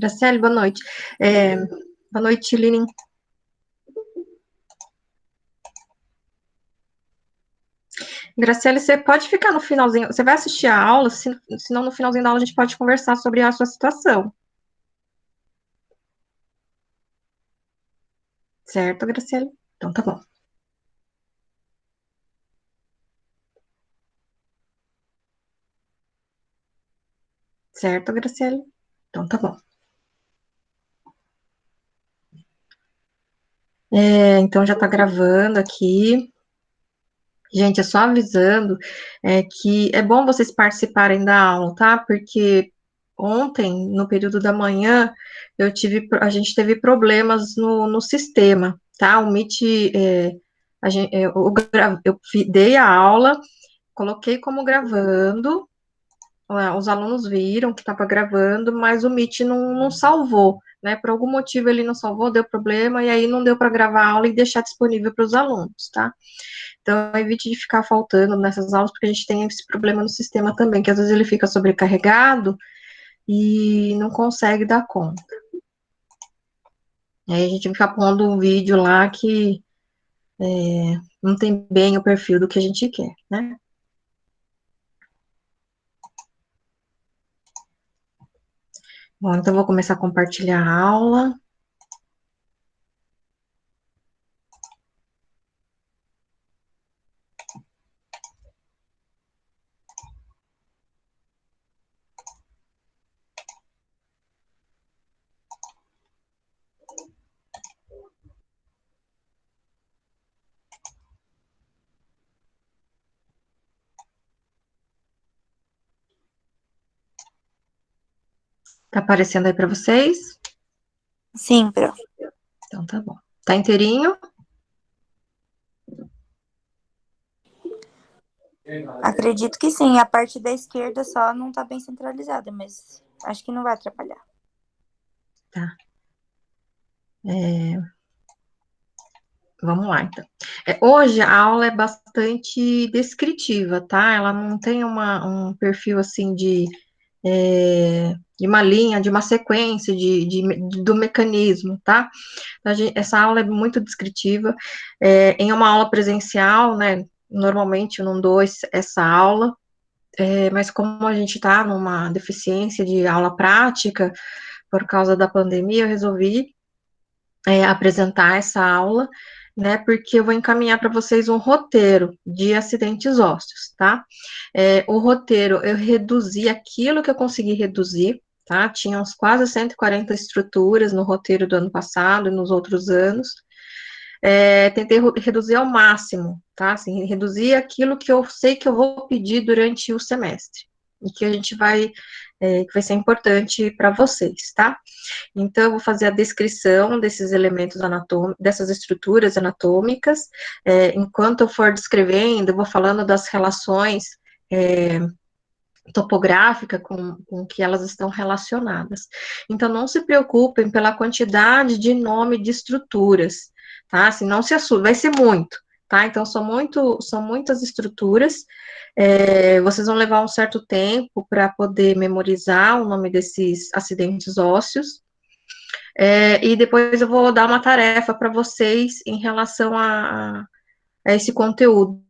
Graciele, boa noite. Boa noite, Linin. Graciele, você pode ficar no finalzinho, você vai assistir a aula, senão no finalzinho da aula a gente pode conversar sobre a sua situação. Certo, Graciele? Então tá bom. Certo, Graciele? Então tá bom. Então já tá gravando aqui. Gente, é só avisando que é bom vocês participarem da aula, tá? Porque ontem, no período da manhã, a gente teve problemas no sistema, tá? O Meet, dei a aula, coloquei como gravando, os alunos viram que estava gravando, mas o Meet não salvou, né? Por algum motivo ele não salvou, deu problema, e aí não deu para gravar a aula e deixar disponível para os alunos, tá? Então, evite de ficar faltando nessas aulas, porque a gente tem esse problema no sistema também, que às vezes ele fica sobrecarregado e não consegue dar conta. Aí a gente fica pondo um vídeo lá que não tem bem o perfil do que a gente quer, né? Bom, então eu vou começar a compartilhar a aula. Tá aparecendo aí para vocês? Sim, Pro. Então tá bom. Tá inteirinho? Acredito que sim. A parte da esquerda só não tá bem centralizada, mas acho que não vai atrapalhar. Tá. Vamos lá, então. Hoje a aula é bastante descritiva, tá? Ela não tem um perfil assim de uma linha, de uma sequência do mecanismo, tá? Essa aula é muito descritiva. Em uma aula presencial, né? Normalmente eu não dou essa aula, mas como a gente está numa deficiência de aula prática por causa da pandemia, eu resolvi apresentar essa aula, né, porque eu vou encaminhar para vocês um roteiro de acidentes ósseos, tá? O roteiro, eu reduzi aquilo que eu consegui reduzir, tá? Tinha uns quase 140 estruturas no roteiro do ano passado e nos outros anos. Tentei reduzir ao máximo, tá? Assim, reduzir aquilo que eu sei que eu vou pedir durante o semestre, e que a gente que vai ser importante para vocês, tá? Então, eu vou fazer a descrição desses elementos anatômicos, dessas estruturas anatômicas. Enquanto eu for descrevendo, eu vou falando das relações topográficas com que elas estão relacionadas. Então, não se preocupem pela quantidade de nome de estruturas, tá? Assim, não se assustem, vai ser muito, tá? Então, são muitas estruturas. Vocês vão levar um certo tempo para poder memorizar o nome desses acidentes ósseos. E depois eu vou dar uma tarefa para vocês em relação a esse conteúdo,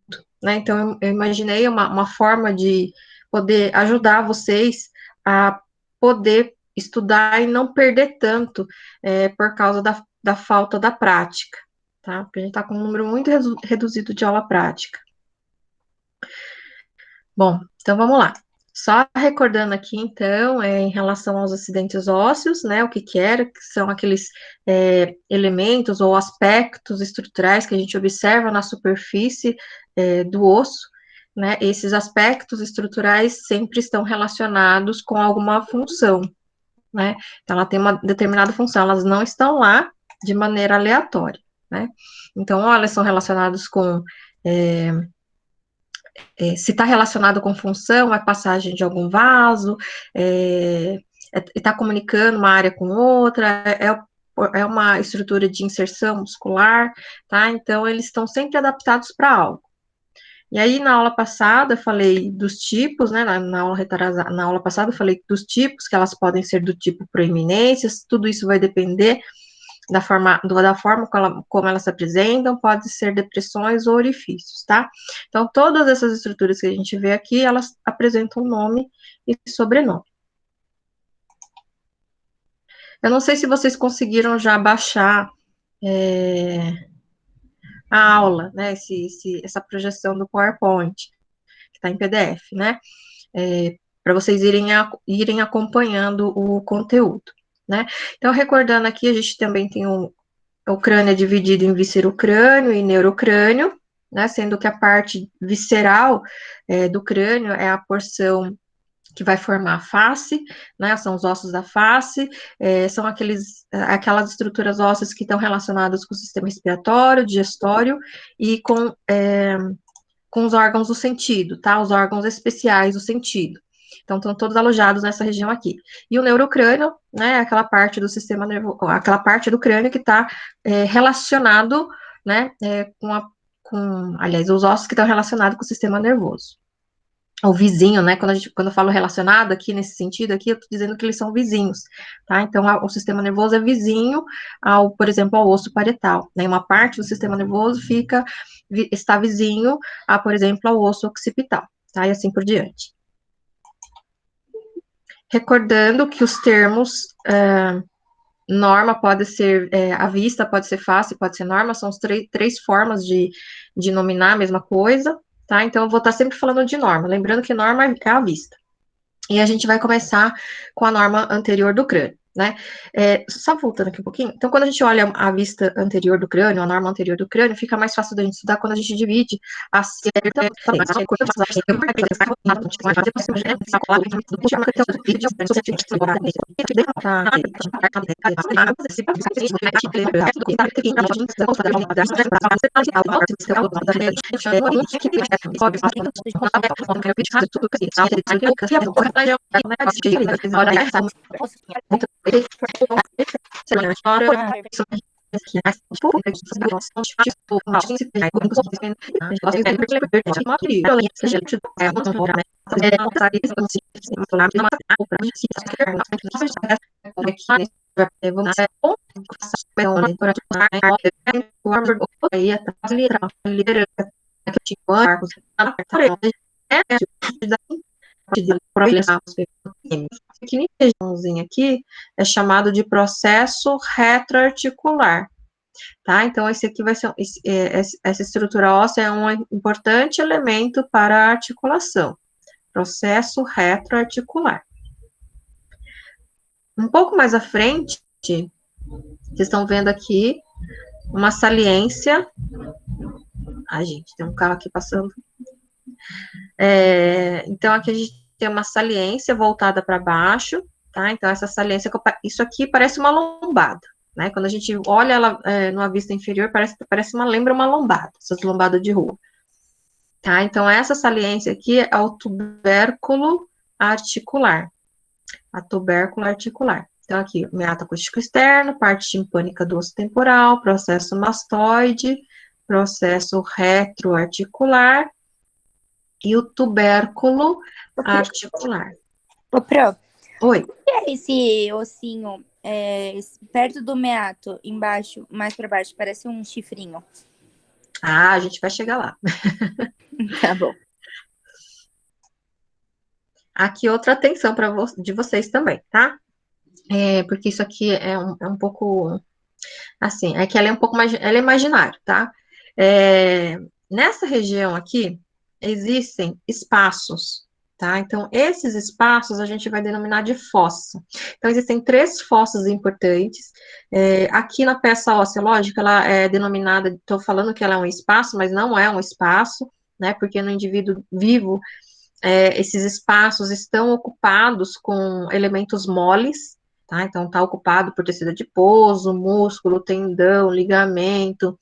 né? Então, eu imaginei uma forma de poder ajudar vocês a poder estudar e não perder tanto por causa da falta da prática, tá? Porque a gente está com um número muito reduzido de aula prática. Bom, então vamos lá. Só recordando aqui, então, em relação aos acidentes ósseos, né, o que era, que são aqueles elementos ou aspectos estruturais que a gente observa na superfície do osso, né, esses aspectos estruturais sempre estão relacionados com alguma função, né, então ela tem uma determinada função, elas não estão lá de maneira aleatória, né, então, ou elas são relacionadas com se está relacionado com função, a passagem de algum vaso, está comunicando uma área com outra, é uma estrutura de inserção muscular, tá? Então, eles estão sempre adaptados para algo. E aí, na aula passada, eu falei dos tipos, né, na aula passada, eu falei dos tipos, que elas podem ser do tipo proeminências, tudo isso vai depender da forma como elas se apresentam, pode ser depressões ou orifícios, tá? Então, todas essas estruturas que a gente vê aqui, elas apresentam nome e sobrenome. Eu não sei se vocês conseguiram já baixar a aula, né, essa projeção do PowerPoint, que está em PDF, né, para vocês irem acompanhando o conteúdo, né. Então, recordando aqui, a gente também tem o crânio é dividido em viscerocrânio e neurocrânio, né, sendo que a parte visceral do crânio é a porção que vai formar a face, né, são os ossos da face, são aquelas estruturas ósseas que estão relacionadas com o sistema respiratório, digestório e com os órgãos do sentido, tá, os órgãos especiais do sentido. Então, estão todos alojados nessa região aqui. E o neurocrânio, né, é aquela parte do sistema nervoso, aquela parte do crânio que está relacionado, né, aliás, os ossos que estão relacionados com o sistema nervoso. O vizinho, né, quando eu falo relacionado aqui, nesse sentido aqui, eu estou dizendo que eles são vizinhos, tá? Então, o sistema nervoso é vizinho por exemplo, ao osso parietal, né? Uma parte do sistema nervoso está vizinho por exemplo, ao osso occipital, tá? E assim por diante. Recordando que os termos norma pode ser à vista, pode ser face, pode ser norma, são as três formas de nominar a mesma coisa, tá? Então, eu vou estar sempre falando de norma, lembrando que norma é à vista. E a gente vai começar com a norma anterior do crânio, né? Só voltando aqui um pouquinho, então, quando a gente olha a vista anterior do crânio, a norma anterior do crânio, fica mais fácil da gente estudar quando a gente divide as Esse regiãozinho aqui é chamado de processo retroarticular, tá? Então, esse aqui vai ser, essa estrutura óssea é um importante elemento para a articulação, processo retroarticular. Um pouco mais à frente, vocês estão vendo aqui uma saliência. Ai, gente, tem um carro aqui passando. Então, aqui a gente tem uma saliência voltada para baixo, tá? Então, essa saliência, isso aqui parece uma lombada, né? Quando a gente olha ela numa vista inferior, lembra uma lombada, essas lombadas de rua, tá? Então, essa saliência aqui é o tubérculo articular, a tubérculo articular. Então, aqui, meato acústico externo, parte timpânica do osso temporal, processo mastoide, processo retroarticular, e o tubérculo articular. Ô, Pro. Oi. O que é esse ossinho perto do meato, embaixo, mais para baixo? Parece um chifrinho. A gente vai chegar lá. Tá bom. Aqui outra atenção de vocês também, tá? Porque isso aqui é um pouco, assim, é que ela é um pouco mais, ela é imaginário, tá? Nessa região aqui, existem espaços, tá? Então, esses espaços a gente vai denominar de fossa. Então, existem 3 fossas importantes. Aqui na peça óssea, lógico, ela é denominada, estou falando que ela é um espaço, mas não é um espaço, né? Porque no indivíduo vivo, esses espaços estão ocupados com elementos moles, tá? Então, está ocupado por tecido adiposo, músculo, tendão, ligamento,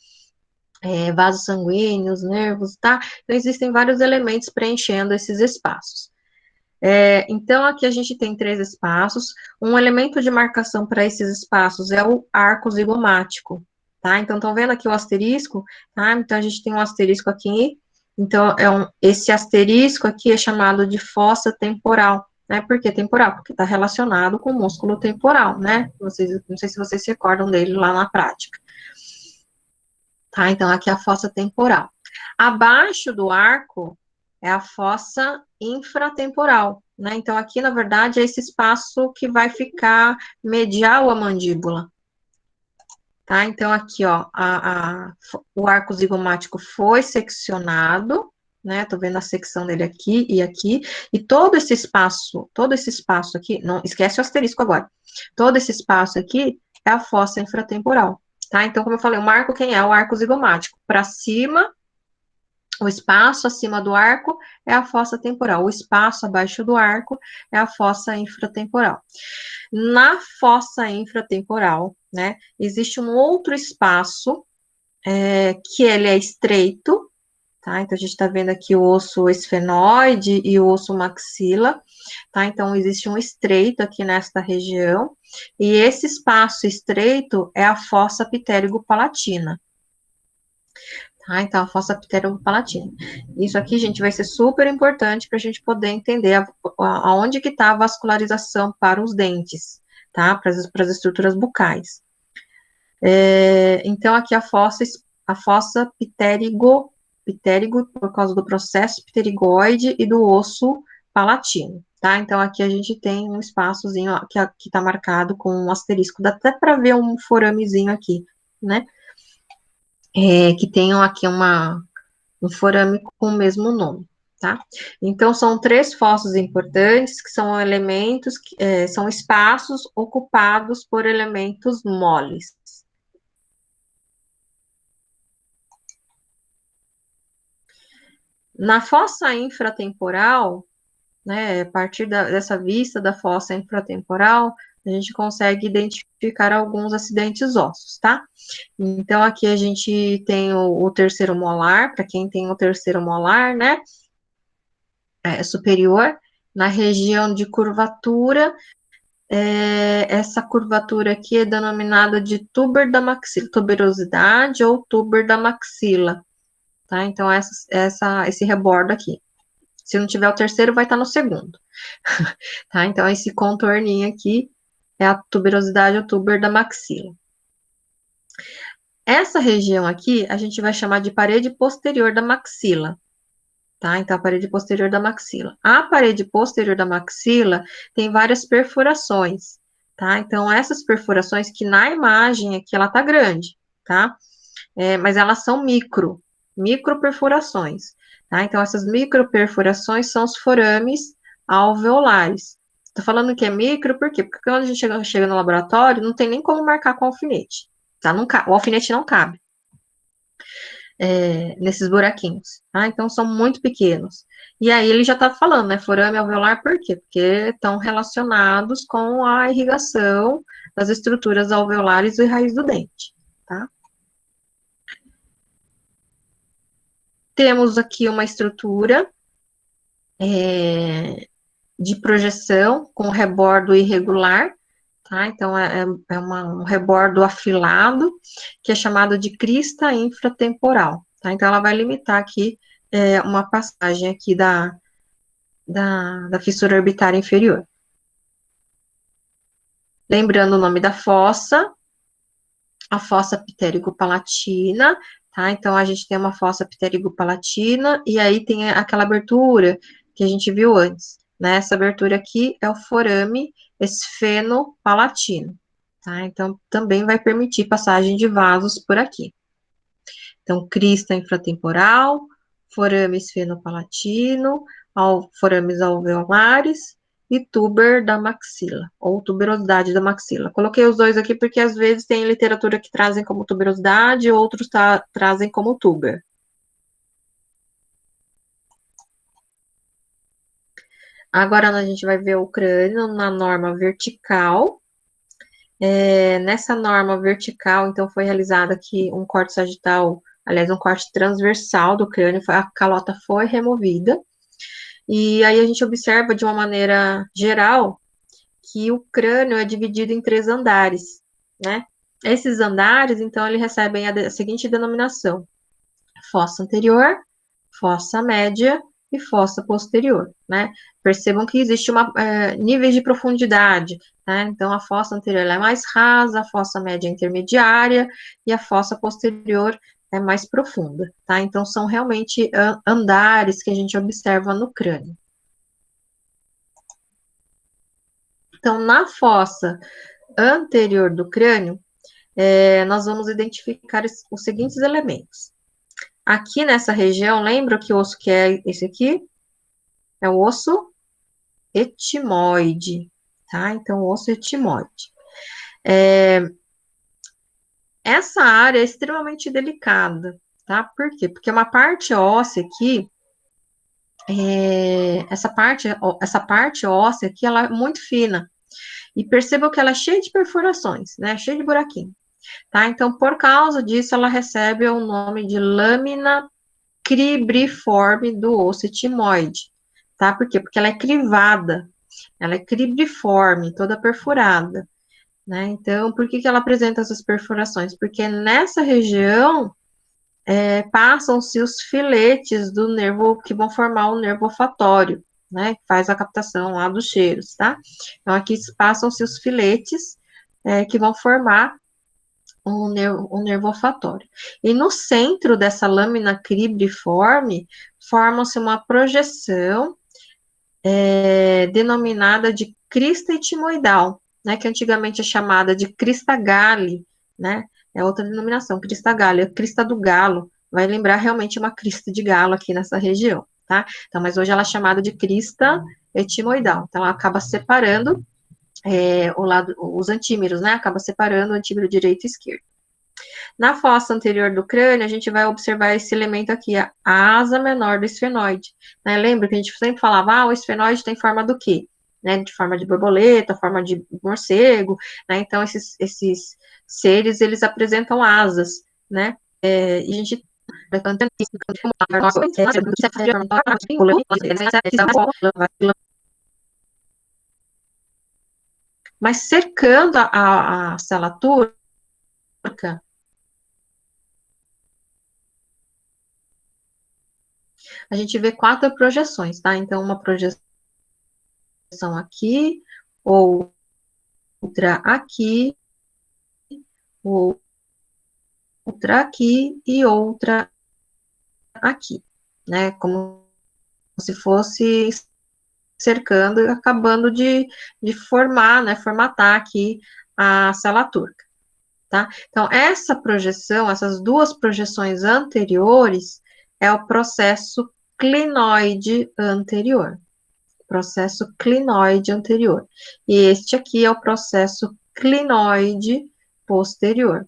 vasos sanguíneos, nervos, tá? Então, existem vários elementos preenchendo esses espaços. Então, aqui a gente tem 3 espaços. Um elemento de marcação para esses espaços é o arco zigomático, tá? Então, estão vendo aqui o asterisco, tá? Então, a gente tem um asterisco aqui, Então, esse asterisco aqui é chamado de fossa temporal, né? Por que temporal? Porque está relacionado com o músculo temporal, né? Não sei se vocês se recordam dele lá na prática. Tá? Então, aqui é a fossa temporal. Abaixo do arco é a fossa infratemporal, né? Então, aqui, na verdade, é esse espaço que vai ficar medial à mandíbula. Tá? Então, aqui, ó, o arco zigomático foi seccionado, né? Tô vendo a secção dele aqui e aqui, e todo esse espaço aqui, não esquece o asterisco agora. Todo esse espaço aqui é a fossa infratemporal, tá? Então, como eu falei, o marco quem é? O arco zigomático. Para cima, o espaço acima do arco é a fossa temporal, o espaço abaixo do arco é a fossa infratemporal. Na fossa infratemporal, né, existe um outro espaço que ele é estreito, tá? Então, a gente está vendo aqui o osso esfenoide e o osso maxila, tá? Então, existe um estreito aqui nesta região, e esse espaço estreito é a fossa pterygo-palatina. Tá? Então, a fossa pterygo-palatina. Isso aqui, gente, vai ser super importante para a gente poder entender aonde que está a vascularização para os dentes, tá? Para as estruturas bucais. Então, aqui a fossa pterygo, por causa do processo pterigoide e do osso palatino, tá? Então, aqui a gente tem um espaçozinho ó, que está marcado com um asterisco, dá até para ver um foramezinho aqui, né? Que tenham aqui um forame com o mesmo nome, tá? Então, são 3 fossos importantes, que são elementos, são espaços ocupados por elementos moles. Na fossa infratemporal, né, a partir dessa vista da fossa infratemporal, a gente consegue identificar alguns acidentes ósseos, tá? Então, aqui a gente tem o terceiro molar, para quem tem o terceiro molar, né, superior, na região de curvatura, essa curvatura aqui é denominada de tuber da maxila, tuberosidade ou tuber da maxila, tá? Então, esse rebordo aqui. Se não tiver o terceiro, vai estar no segundo, tá? Então, esse contorninho aqui é a tuberosidade ou tuber da maxila. Essa região aqui, a gente vai chamar de parede posterior da maxila, tá? Então, a parede posterior da maxila. A parede posterior da maxila tem várias perfurações, tá? Então, essas perfurações que na imagem aqui, ela tá grande, tá? Mas elas são microperfurações, tá? Então, essas microperfurações são os forames alveolares. Tô falando que é micro, por quê? Porque quando a gente chega no laboratório, não tem nem como marcar com alfinete, tá? O alfinete não cabe nesses buraquinhos, tá? Então, são muito pequenos. E aí, ele já tá falando, né? Forame alveolar, por quê? Porque estão relacionados com a irrigação das estruturas alveolares e raiz do dente, tá? Temos aqui uma estrutura de projeção com rebordo irregular, tá? Então, um rebordo afilado, que é chamado de crista infratemporal, tá? Então, ela vai limitar aqui uma passagem aqui da fissura orbitária inferior. Lembrando o nome da fossa, a fossa pterygo-palatina, tá? Então, a gente tem uma fossa pterygo-palatina, e aí tem aquela abertura que a gente viu antes, né? Essa abertura aqui é o forame esfenopalatino, tá? Então, também vai permitir passagem de vasos por aqui. Então, crista infratemporal, forame esfenopalatino, forames alveolares, e tuber da maxila, ou tuberosidade da maxila. Coloquei os dois aqui porque às vezes tem literatura que trazem como tuberosidade, outros trazem como tuber. Agora a gente vai ver o crânio na norma vertical. Nessa norma vertical, então, foi realizado aqui um corte sagital, aliás, um corte transversal do crânio, a calota foi removida. E aí a gente observa de uma maneira geral que o crânio é dividido em 3 andares, né? Esses andares, então, eles recebem a seguinte denominação: fossa anterior, fossa média e fossa posterior, né? Percebam que existe níveis de profundidade, né? Então, a fossa anterior é mais rasa, a fossa média é intermediária e a fossa posterior é mais profunda, tá? Então, são realmente andares que a gente observa no crânio. Então, na fossa anterior do crânio, nós vamos identificar os seguintes elementos. Aqui nessa região, lembra que osso que é esse aqui? É o osso etimoide, tá? Então, o osso etimoide. Essa área é extremamente delicada, tá? Por quê? Porque uma parte óssea aqui, essa parte óssea aqui, ela é muito fina. E percebam que ela é cheia de perfurações, né? Cheia de buraquinho, tá? Então, por causa disso, ela recebe o nome de lâmina cribriforme do osso etimoide, tá? Por quê? Porque ela é crivada, ela é cribriforme, toda perfurada, né? Então, por que ela apresenta essas perfurações? Porque nessa região passam-se os filetes do nervo que vão formar o nervo olfatório, né? Que faz a captação lá dos cheiros, tá? Então, aqui passam-se os filetes que vão formar um nervo olfatório. E no centro dessa lâmina cribriforme, forma-se uma projeção denominada de crista etimoidal, né, que antigamente é chamada de crista galli, né, é outra denominação, crista galli, a crista do galo, vai lembrar realmente uma crista de galo aqui nessa região, tá? Então, mas hoje ela é chamada de crista etimoidal, então ela acaba separando os antímeros, né, acaba separando o antímero direito e esquerdo. Na fossa anterior do crânio, a gente vai observar esse elemento aqui, a asa menor do esfenoide. Né? Lembra que a gente sempre falava, o esfenoide tem forma do quê? Né? De forma de borboleta, forma de morcego, né? Então, esses seres, eles apresentam asas, né? E a gente mas cercando a célula turca, a gente vê 4 projeções, tá? Então, uma projeção aqui, outra aqui, outra aqui e outra aqui, né? Como se fosse cercando e acabando de formar, né? Formatar aqui a célula turca, tá? Então, essa projeção, essas duas projeções anteriores, é o processo clinoide anterior. Processo clinoide anterior. E este aqui é o processo clinoide posterior,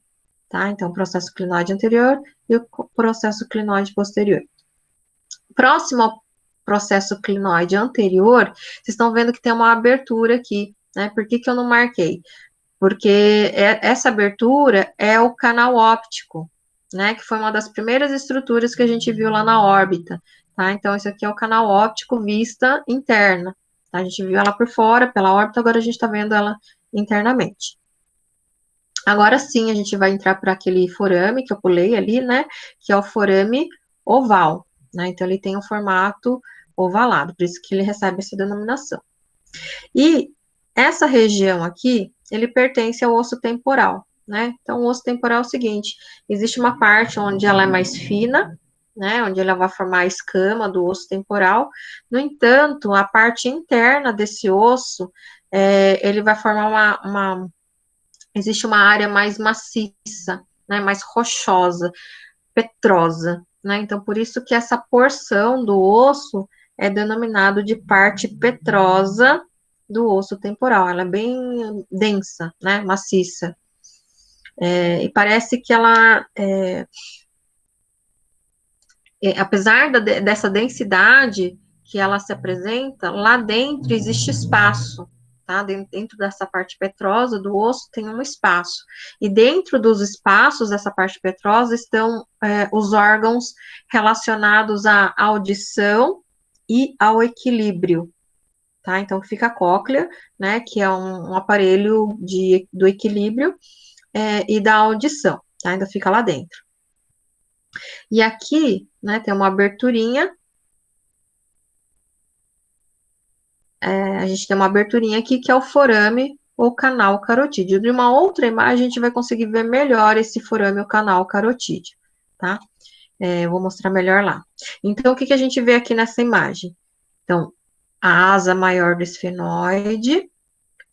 tá? Então, processo clinoide anterior e o processo clinoide posterior. Próximo ao processo clinoide anterior, vocês estão vendo que tem uma abertura aqui, né? Por que eu não marquei? Porque essa abertura é o canal óptico, né? Que foi uma das primeiras estruturas que a gente viu lá na órbita, tá? Então, esse aqui é o canal óptico vista interna. Tá? A gente viu ela por fora, pela órbita, agora a gente está vendo ela internamente. Agora sim, a gente vai entrar para aquele forame que eu pulei ali, né? Que é o forame oval, né? Então, ele tem um formato ovalado, por isso que ele recebe essa denominação. E essa região aqui, ele pertence ao osso temporal, né? Então, o osso temporal é o seguinte, existe uma parte onde ela é mais fina, né? Onde ela vai formar a escama do osso temporal. No entanto, a parte interna desse osso, ele vai formar existe uma área mais maciça, né? Mais rochosa, petrosa, né? Então, por isso que essa porção do osso é denominado de parte petrosa do osso temporal. Ela é bem densa, né? Maciça. E parece que ela, apesar dessa densidade que ela se apresenta, lá dentro existe espaço. Tá? Dentro dessa parte petrosa do osso tem um espaço. E dentro dos espaços dessa parte petrosa estão os órgãos relacionados à audição e ao equilíbrio. Tá? Então, fica a cóclea, né, que é um aparelho do equilíbrio e da audição, tá? Ainda fica lá dentro. E aqui, né, tem uma aberturinha. A gente tem uma aberturinha aqui que é o forame ou canal carotídeo. De uma outra imagem, a gente vai conseguir ver melhor esse forame ou canal carotídeo, tá? Eu vou mostrar melhor lá. Então, o que a gente vê aqui nessa imagem? Então, a asa maior do esfenoide,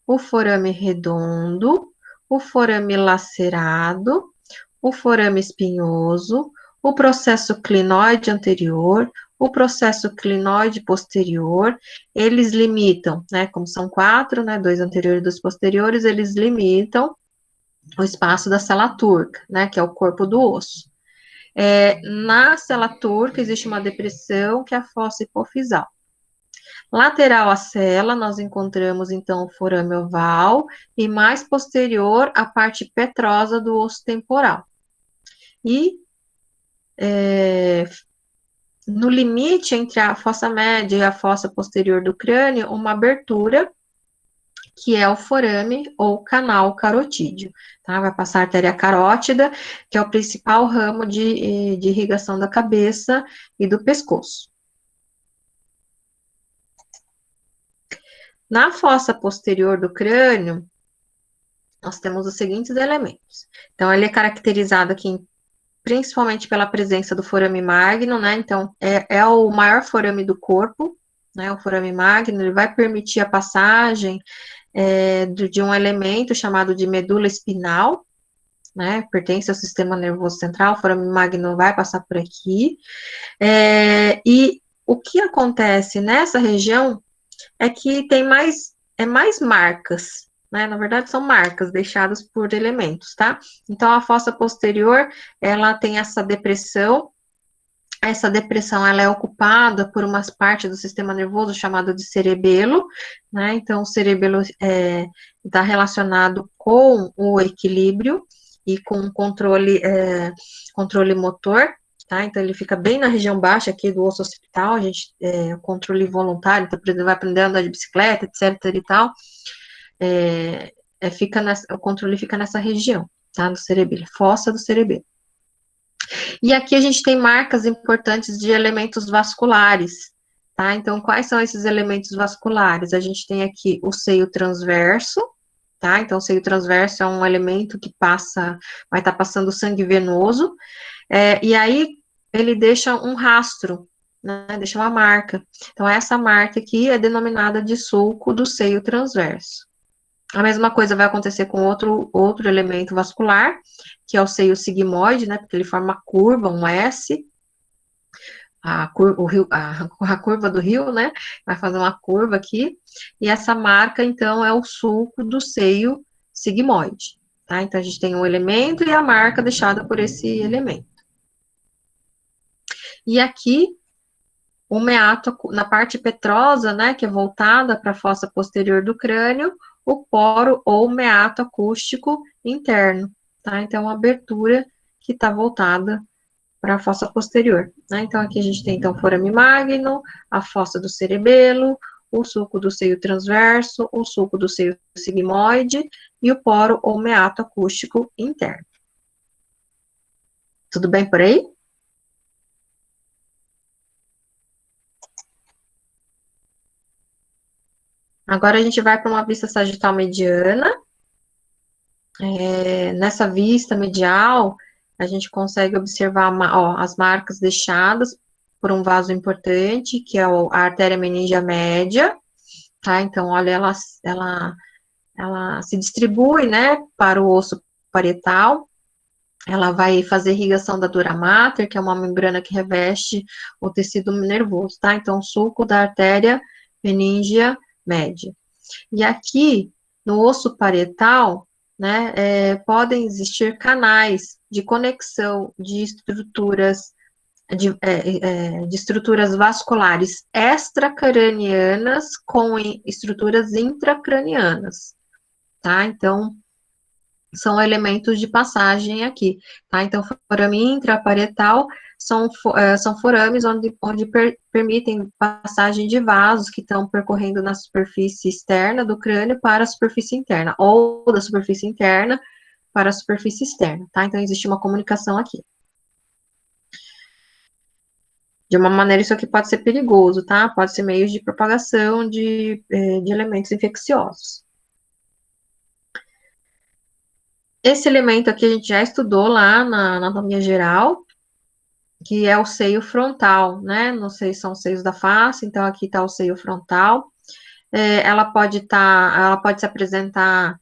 o forame redondo, o forame lacerado, o forame espinhoso, o processo clinoide anterior, o processo clinoide posterior, eles limitam, né, como são 4, né, 2 anteriores e 2 posteriores, eles limitam o espaço da cela turca, né, que é o corpo do osso. Na cela turca existe uma depressão, que é a fossa hipofisal. Lateral à cela, nós encontramos, então, o forame oval, e mais posterior, a parte petrosa do osso temporal. E no limite entre a fossa média e a fossa posterior do crânio, uma abertura, que é o forame ou canal carotídeo, tá? Vai passar a artéria carótida, que é o principal ramo de irrigação da cabeça e do pescoço. Na fossa posterior do crânio, nós temos os seguintes elementos. Então, ele é caracterizado aqui principalmente pela presença do forame magno, né? Então, é o maior forame do corpo, né? O forame magno, ele vai permitir a passagem de um elemento chamado de medula espinal, né? Pertence ao sistema nervoso central, o forame magno vai passar por aqui. E o que acontece nessa região é que tem mais marcas, né? Na verdade, são marcas deixadas por elementos, tá? Então, a fossa posterior, ela tem essa depressão ela é ocupada por umas partes do sistema nervoso chamado de cerebelo, né? Então, o cerebelo está relacionado com o equilíbrio e com o controle motor, tá? Então, ele fica bem na região baixa aqui do osso occipital, a gente, controle voluntário, então, por exemplo, vai aprender a andar de bicicleta, etc e tal, o controle fica nessa região, tá? Do cerebelo, fossa do cerebelo. E aqui a gente tem marcas importantes de elementos vasculares, tá? Então, quais são esses elementos vasculares? A gente tem aqui o seio transverso, tá? Então, o seio transverso é um elemento que vai estar passando sangue venoso, e aí ele deixa um rastro, né? Deixa uma marca. Então, essa marca aqui é denominada de sulco do seio transverso. A mesma coisa vai acontecer com outro elemento vascular, que é o seio sigmoide, né, porque ele forma uma curva, um S, a curva do rio, né, vai fazer uma curva aqui, e essa marca, então, é o sulco do seio sigmoide, tá? Então, a gente tem um elemento e a marca deixada por esse elemento. E aqui, o meato, na parte petrosa, né, que é voltada para a fossa posterior do crânio, o poro ou meato acústico interno, tá? Então, uma abertura que está voltada para a fossa posterior, né? Então, aqui a gente tem, então, forame magno, a fossa do cerebelo, o sulco do seio transverso, o sulco do seio sigmoide e o poro ou meato acústico interno. Tudo bem por aí? Agora a gente vai para uma vista sagital mediana. Nessa vista medial, a gente consegue observar as marcas deixadas por um vaso importante, que é a artéria meningea média, tá? Então, olha, ela se distribui, né, para o osso parietal, ela vai fazer irrigação da dura mater, que é uma membrana que reveste o tecido nervoso, tá? Então, sulco da artéria meningea média. E aqui, no osso parietal, né, podem existir canais de conexão de estruturas de estruturas vasculares extracranianas com estruturas intracranianas, tá? Então, são elementos de passagem aqui, tá? Então, forame intraparietal são forames onde permitem passagem de vasos que estão percorrendo na superfície externa do crânio para a superfície interna, ou da superfície interna para a superfície externa, tá? Então, existe uma comunicação aqui. De uma maneira, isso aqui pode ser perigoso, tá? Pode ser meios de propagação de elementos infecciosos. Esse elemento aqui a gente já estudou lá na anatomia geral, que é o seio frontal, né? Não sei se são os seios da face, então aqui está o seio frontal. Ela pode se apresentar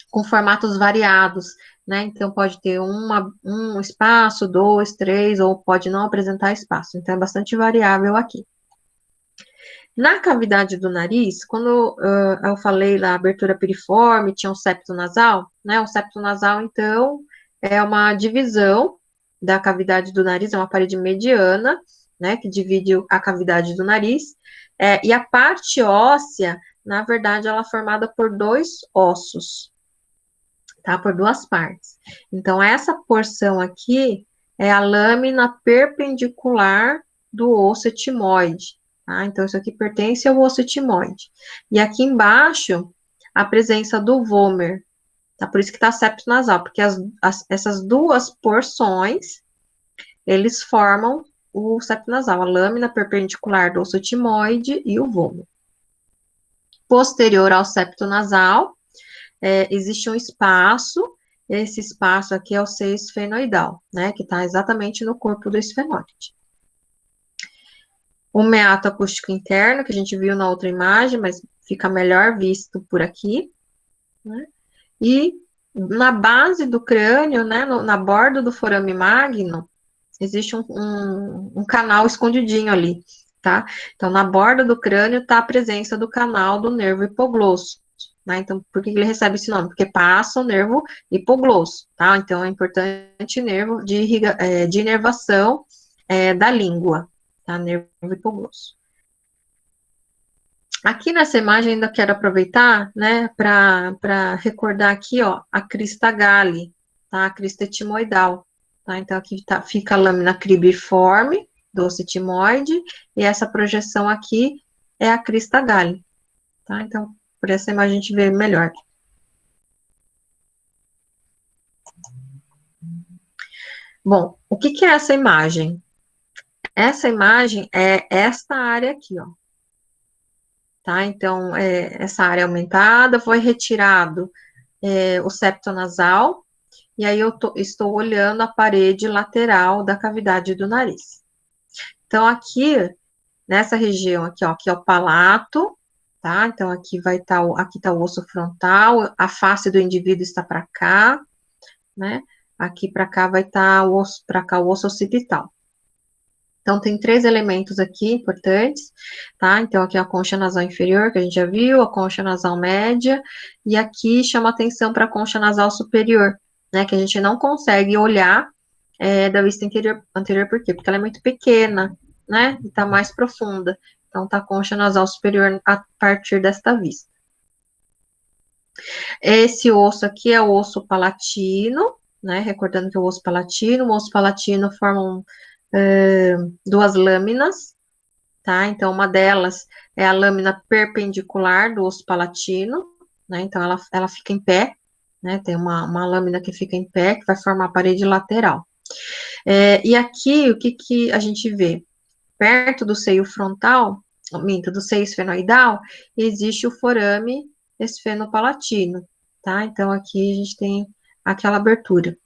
com formatos variados, né? Então pode ter um espaço, dois, três, ou pode não apresentar espaço. Então é bastante variável aqui. Na cavidade do nariz, quando eu falei da abertura piriforme, tinha um septo nasal, né? O septo nasal, então, é uma divisão da cavidade do nariz, é uma parede mediana, né? Que divide a cavidade do nariz. E a parte óssea, na verdade, ela é formada por dois ossos, tá? Por duas partes. Então, essa porção aqui é a lâmina perpendicular do osso etimoide. Tá? Então, isso aqui pertence ao osso etimoide. E aqui embaixo, a presença do vômer. Tá? Por isso que tá septo nasal, porque essas duas porções, eles formam o septo nasal, a lâmina perpendicular do osso etimoide e o vômer. Posterior ao septo nasal, existe um espaço, esse espaço aqui é o seio esfenoidal, né, que está exatamente no corpo do esfenóide. O meato acústico interno, que a gente viu na outra imagem, mas fica melhor visto por aqui, né, e na base do crânio, né, na borda do forame magno, existe um canal escondidinho ali, tá? Então, na borda do crânio está a presença do canal do nervo hipoglosso. Né? Então, por que ele recebe esse nome? Porque passa o nervo hipoglosso, tá? Então, é importante nervo de inervação da língua, tá? Nervo hipoglosso. Aqui nessa imagem, ainda quero aproveitar, né, para recordar aqui, ó, a crista Galli, tá? A crista etimoidal, tá? Então, aqui fica a lâmina cribriforme do osso etimoide, e essa projeção aqui é a crista Galli, tá? Então, por essa imagem a gente vê melhor. Bom, o que é essa imagem? Essa imagem é esta área aqui, ó. Tá? Então, essa área aumentada foi retirado o septo nasal, e aí eu estou olhando a parede lateral da cavidade do nariz. Então, aqui, nessa região aqui, ó, aqui é o palato, tá? Então, aqui vai estar, aqui tá o osso frontal, a face do indivíduo está para cá, né? Aqui para cá vai estar o osso, para cá o osso occipital. Então, tem três elementos aqui importantes, tá? Então, aqui é a concha nasal inferior, que a gente já viu, a concha nasal média, e aqui chama atenção para a concha nasal superior, né? Que a gente não consegue olhar da vista anterior, por quê? Porque ela é muito pequena, né? E tá mais profunda. Então, tá a concha nasal superior a partir desta vista. Esse osso aqui é o osso palatino, né? Recordando que é o osso palatino forma duas lâminas, tá? Então, uma delas é a lâmina perpendicular do osso palatino, né? Então, ela fica em pé, né? Tem uma lâmina que fica em pé, que vai formar a parede lateral. E aqui, o que a gente vê? Perto do seio frontal, do seio esfenoidal, existe o forame esfenopalatino, tá? Então, aqui a gente tem aquela abertura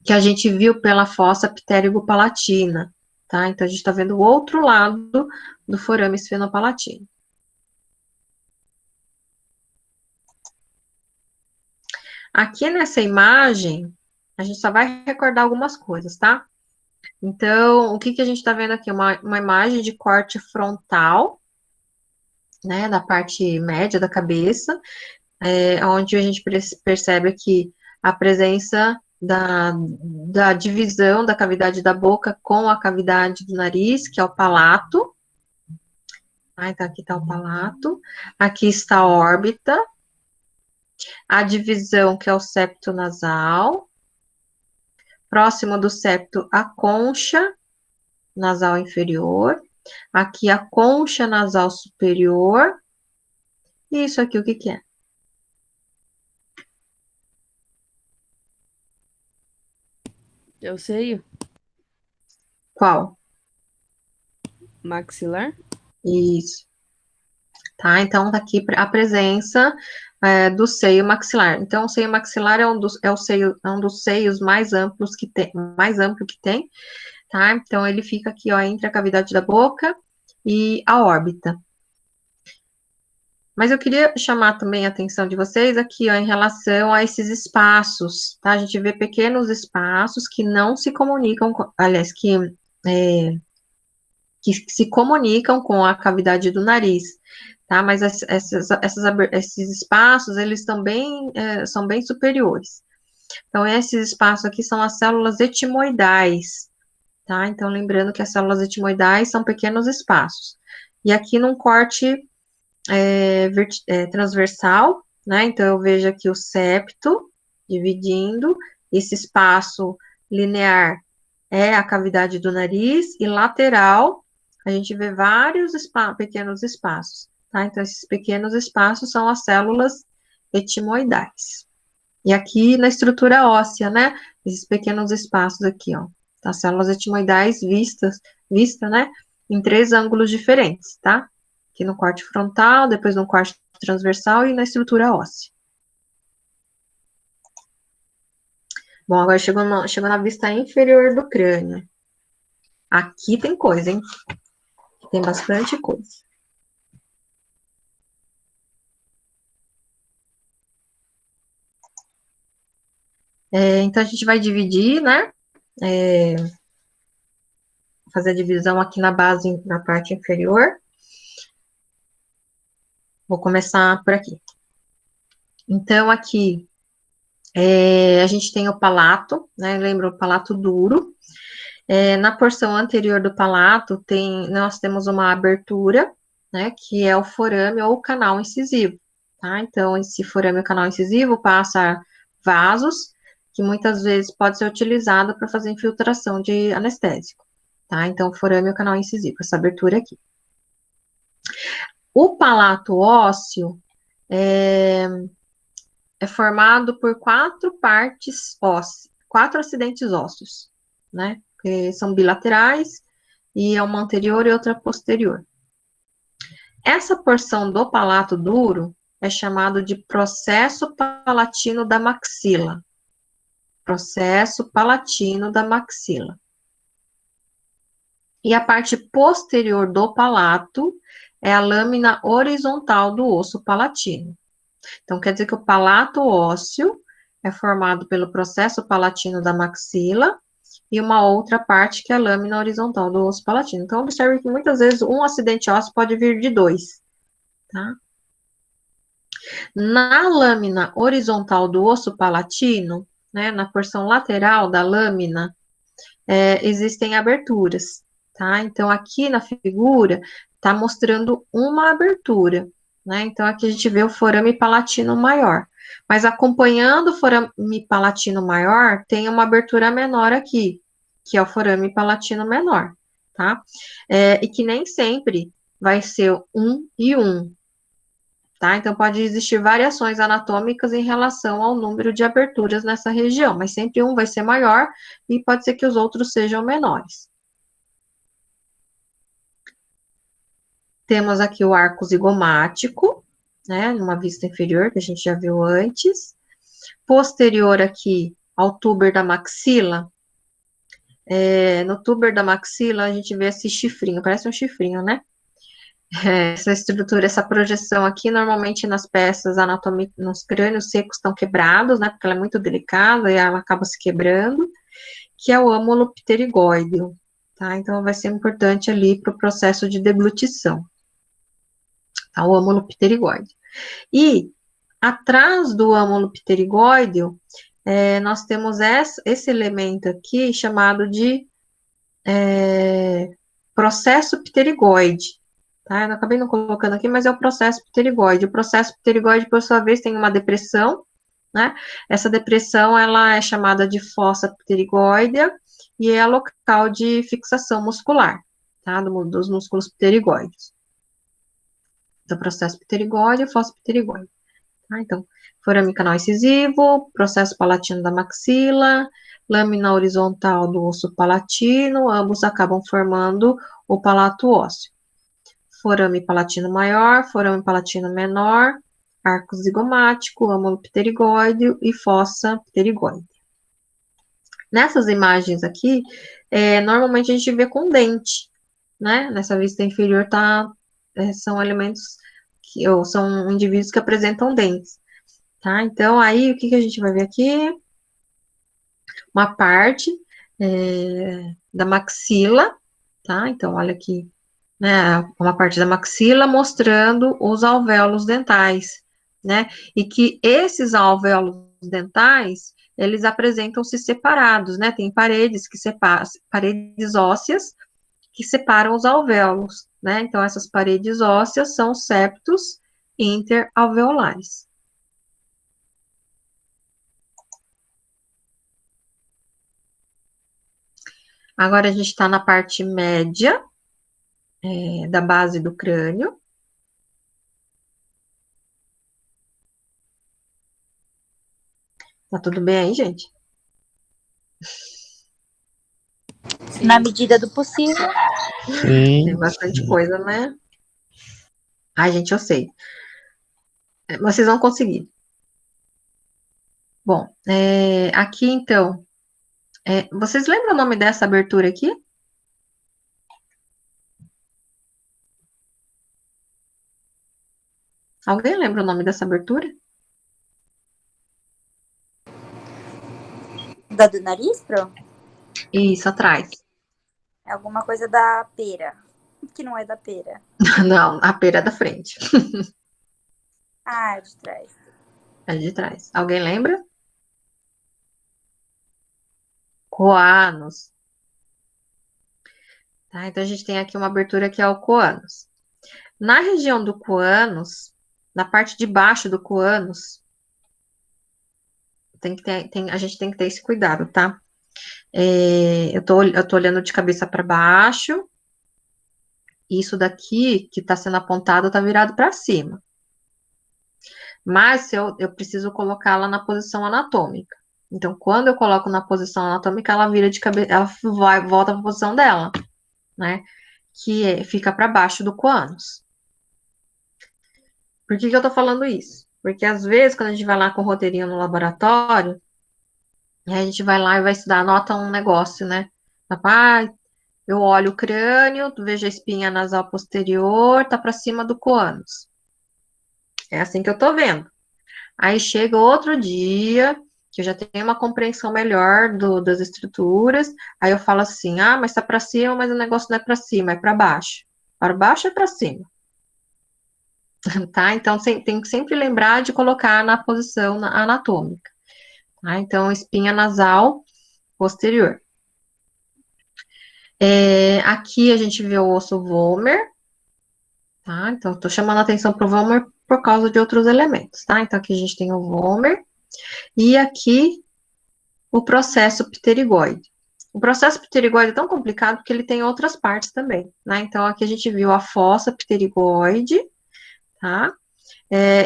que a gente viu pela fossa pterygo-palatina, tá? Então, a gente está vendo o outro lado do forame esfenopalatino. Aqui nessa imagem, a gente só vai recordar algumas coisas, tá? Então, o que a gente está vendo aqui? Uma imagem de corte frontal, né, da parte média da cabeça, onde a gente percebe aqui a presença da divisão da cavidade da boca com a cavidade do nariz, que é o palato. Então, aqui está o palato. Aqui está a órbita. A divisão, que é o septo nasal. Próximo do septo, a concha nasal inferior. Aqui, a concha nasal superior. E isso aqui, o que é? Eu sei. Qual? Maxilar? Isso. Tá, então tá aqui a presença do seio maxilar. Então, o seio maxilar é um dos seios mais amplos que tem, mais amplo que tem, tá? Então, ele fica aqui, ó, entre a cavidade da boca e a órbita. Mas eu queria chamar também a atenção de vocês aqui, ó, em relação a esses espaços, tá? A gente vê pequenos espaços que não se comunicam, aliás, que se comunicam com a cavidade do nariz, tá? Mas esses espaços, eles também são bem superiores. Então, esses espaços aqui são as células etimoidais, tá? Então, lembrando que as células etimoidais são pequenos espaços. E aqui num corte transversal, né? Então, eu vejo aqui o septo dividindo, esse espaço linear é a cavidade do nariz, e lateral, a gente vê vários pequenos espaços, tá? Então, esses pequenos espaços são as células etimoidais. E aqui na estrutura óssea, né? Esses pequenos espaços aqui, ó. As células etimoidais vista, né? Em 3 ângulos diferentes, tá? Aqui no corte frontal, depois no corte transversal e na estrutura óssea. Bom, agora chegou na vista inferior do crânio. Aqui tem coisa, hein? Tem bastante coisa. Então, a gente vai dividir, né? Fazer a divisão aqui na base, na parte inferior. Vou começar por aqui. Então, aqui, a gente tem o palato, né? Lembra o palato duro. Na porção anterior do palato, nós temos uma abertura, né? Que é o forame ou o canal incisivo, tá? Então, esse forame ou canal incisivo passa vasos, que muitas vezes pode ser utilizado para fazer infiltração de anestésico, tá? Então, o forame ou canal incisivo, essa abertura aqui. O palato ósseo é formado por 4 partes ósseas, 4 acidentes ósseos, né? Que são bilaterais, e é uma anterior e outra posterior. Essa porção do palato duro é chamado de processo palatino da maxila. Processo palatino da maxila. E a parte posterior do palato é a lâmina horizontal do osso palatino. Então, quer dizer que o palato ósseo é formado pelo processo palatino da maxila e uma outra parte que é a lâmina horizontal do osso palatino. Então, observe que muitas vezes um acidente ósseo pode vir de 2, tá? Na lâmina horizontal do osso palatino, né, na porção lateral da lâmina, existem aberturas, tá? Então, aqui na figura, tá mostrando uma abertura, né? Então, aqui a gente vê o forame palatino maior. Mas acompanhando o forame palatino maior, tem uma abertura menor aqui, que é o forame palatino menor, tá? E que nem sempre vai ser 1 e 1, tá? Então, pode existir variações anatômicas em relação ao número de aberturas nessa região, mas sempre um vai ser maior e pode ser que os outros sejam menores. Temos aqui o arco zigomático, né, numa vista inferior, que a gente já viu antes. Posterior aqui ao túber da maxila. No túber da maxila, a gente vê esse chifrinho, parece um chifrinho, né? Essa estrutura, essa projeção aqui, normalmente nas peças anatômicas, nos crânios secos estão quebrados, né, porque ela é muito delicada e ela acaba se quebrando, que é o âmulo pterigóideo, tá? Então, vai ser importante ali para o processo de deglutição, tá? O âmulo pterigóideo. E, atrás do âmulo pterigóideo, nós temos esse elemento aqui, chamado de processo pterigóide, tá? Eu acabei não colocando aqui, mas é o processo pterigóide. O processo pterigóide, por sua vez, tem uma depressão, né? Essa depressão, ela é chamada de fossa pterigóidea e é local de fixação muscular, tá? Dos músculos pterigóides. Então, processo pterigóide e fossa pterigóide, Tá? Então, forame canal incisivo, processo palatino da maxila, lâmina horizontal do osso palatino, ambos acabam formando o palato ósseo. Forame palatino maior, forame palatino menor, arco zigomático, âmago pterigóide e fossa pterigóide. Nessas imagens aqui, normalmente a gente vê com dente, né? Nessa vista inferior são elementos ou são indivíduos que apresentam dentes, tá? Então, aí, o que a gente vai ver aqui? Uma parte da maxila, tá? Então, olha aqui, né? Uma parte da maxila mostrando os alvéolos dentais, né? E que esses alvéolos dentais, eles apresentam-se separados, né? Tem paredes que separam, paredes ósseas que separam os alvéolos, né? Então, essas paredes ósseas são os septos interalveolares. Agora, a gente está na parte média da base do crânio. Tá tudo bem aí, gente? Na medida do possível. Sim. Tem bastante coisa, né? Ai, gente, eu sei. Vocês vão conseguir. Bom, aqui, então, vocês lembram o nome dessa abertura aqui? Alguém lembra o nome dessa abertura? Da do nariz, Pro? Isso, atrás. É alguma coisa da pera. Que não é da pera. Não, a pera é da frente. Ah, é de trás. É de trás. Alguém lembra? Coanos. Tá, então, a gente tem aqui uma abertura que é o coanos. Na região do coanos, na parte de baixo do coanos, a gente tem que ter esse cuidado, tá? Eu tô olhando de cabeça para baixo, e isso daqui que está sendo apontado está virado para cima. Mas eu preciso colocá-la na posição anatômica. Então, quando eu coloco na posição anatômica, ela vira de cabeça, ela volta para a posição dela, né? Que fica para baixo do coanos. Por que eu tô falando isso? Porque às vezes, quando a gente vai lá com o roteirinho no laboratório, a gente vai lá e vai estudar, anota um negócio, né? Eu olho o crânio, vejo a espinha nasal posterior, tá para cima do coanos. É assim que eu tô vendo. Aí chega outro dia, que eu já tenho uma compreensão melhor das estruturas, aí eu falo assim, mas tá para cima, mas o negócio não é para cima, é para baixo. Para baixo é para cima. Tá? Então, tem que sempre lembrar de colocar na posição anatômica. Tá? Então, espinha nasal posterior. Aqui a gente vê o osso vomer, tá? Então, estou chamando a atenção para o vomer por causa de outros elementos, tá? Então, aqui a gente tem o vomer, e aqui o processo pterigóide. O processo pterigóide é tão complicado que ele tem outras partes também, né? Então, aqui a gente viu a fossa pterigóide, tá?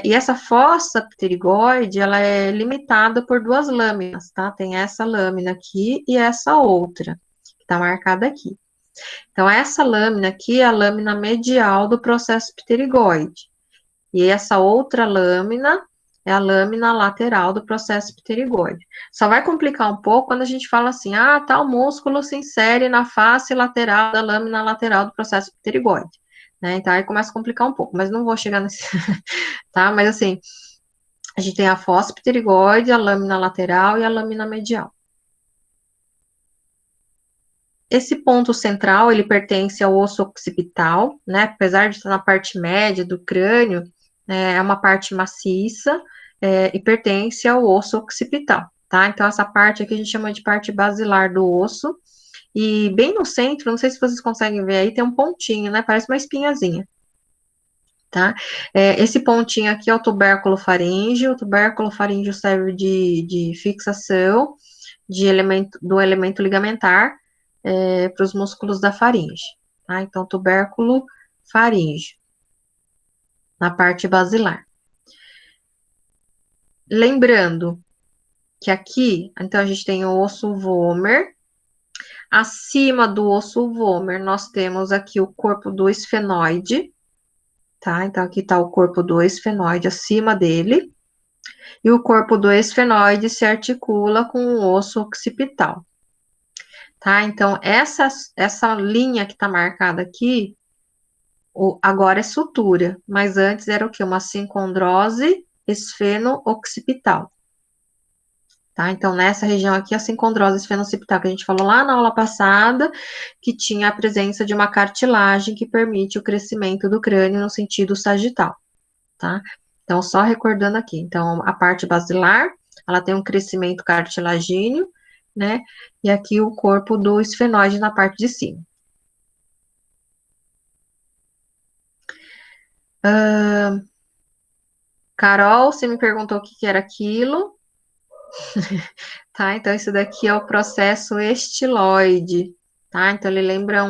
E essa fossa pterigóide, ela é limitada por duas lâminas, tá? Tem essa lâmina aqui e essa outra, que tá marcada aqui. Então, essa lâmina aqui é a lâmina medial do processo pterigóide. E essa outra lâmina é a lâmina lateral do processo pterigóide. Só vai complicar um pouco quando a gente fala assim, tal músculo se insere na face lateral da lâmina lateral do processo pterigóide. Né? Então, aí começa a complicar um pouco, mas não vou chegar nesse... tá? Mas, assim, a gente tem a fossa pterigóide, a lâmina lateral e a lâmina medial. Esse ponto central, ele pertence ao osso occipital, né? Apesar de estar na parte média do crânio, é uma parte maciça e pertence ao osso occipital, tá? Então, essa parte aqui a gente chama de parte basilar do osso. E bem no centro, não sei se vocês conseguem ver aí, tem um pontinho, né? Parece uma espinhazinha. Tá? Esse pontinho aqui é o tubérculo faríngeo. O tubérculo faríngeo serve de fixação do elemento ligamentar para os músculos da faringe. Tá? Então, tubérculo faríngeo, na parte basilar. Lembrando que aqui, então, a gente tem o osso vomer. Acima do osso vomer, nós temos aqui o corpo do esfenoide, tá? Então, aqui tá o corpo do esfenoide acima dele. E o corpo do esfenoide se articula com o osso occipital, tá? Então, essa linha que tá marcada aqui, agora é sutura, mas antes era o quê? Uma sincondrose esfeno-occipital. Tá? Então, nessa região aqui, a sincondrose esfenoccipital, que a gente falou lá na aula passada, que tinha a presença de uma cartilagem que permite o crescimento do crânio no sentido sagital, tá? Então, só recordando aqui. Então, a parte basilar, ela tem um crescimento cartilagíneo, né? E aqui o corpo do esfenoide na parte de cima. Carol, você me perguntou o que era aquilo. Tá, então isso daqui é o processo estiloide, tá? Então ele lembra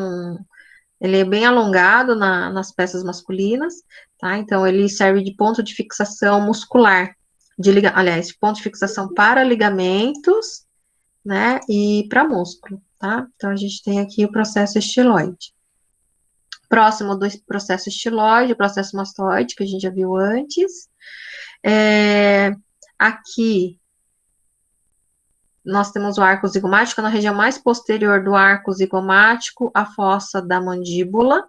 ele é bem alongado nas peças masculinas, tá? Então ele serve de ponto de fixação muscular, aliás, ponto de fixação para ligamentos, né? E para músculo, tá? Então a gente tem aqui o processo estiloide. Próximo do processo estiloide, o processo mastoide, que a gente já viu antes. Aqui nós temos o arco zigomático, na região mais posterior do arco zigomático, a fossa da mandíbula,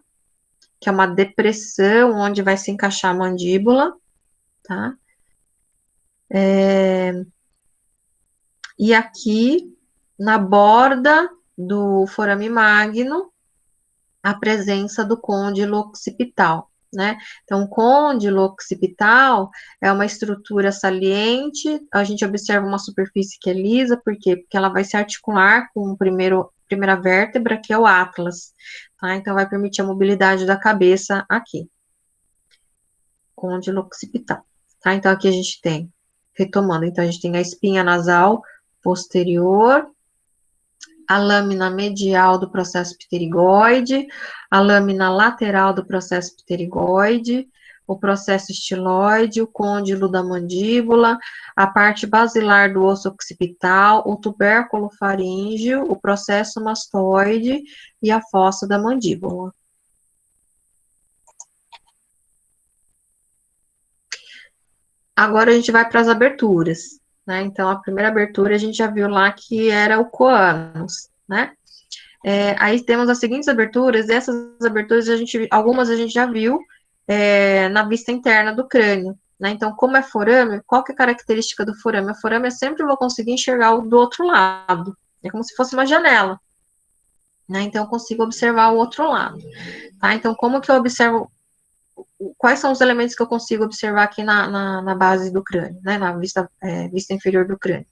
que é uma depressão onde vai se encaixar a mandíbula, tá? E aqui, na borda do forame magno, a presença do côndilo occipital, né? Então, o côndilo occipital é uma estrutura saliente, a gente observa uma superfície que é lisa, por quê? Porque ela vai se articular com a primeira vértebra, que é o atlas, tá? Então, vai permitir a mobilidade da cabeça aqui. Côndilo occipital, tá? Então, aqui a gente tem, retomando, então, a gente tem a espinha nasal posterior, a lâmina medial do processo pterigoide, a lâmina lateral do processo pterigoide, o processo estiloide, o côndilo da mandíbula, a parte basilar do osso occipital, o tubérculo faríngeo, o processo mastoide e a fossa da mandíbula. Agora a gente vai para as aberturas, né? Então, a primeira abertura a gente já viu lá que era o coânus, né? Aí temos as seguintes aberturas, e essas aberturas, algumas a gente já viu na vista interna do crânio, né? Então, como é forame, qual que é a característica do forame? O forame eu sempre vou conseguir enxergar o do outro lado, é como se fosse uma janela, né? Então, eu consigo observar o outro lado, tá? Então, como que eu observo, quais são os elementos que eu consigo observar aqui na base do crânio, né? Na vista inferior do crânio.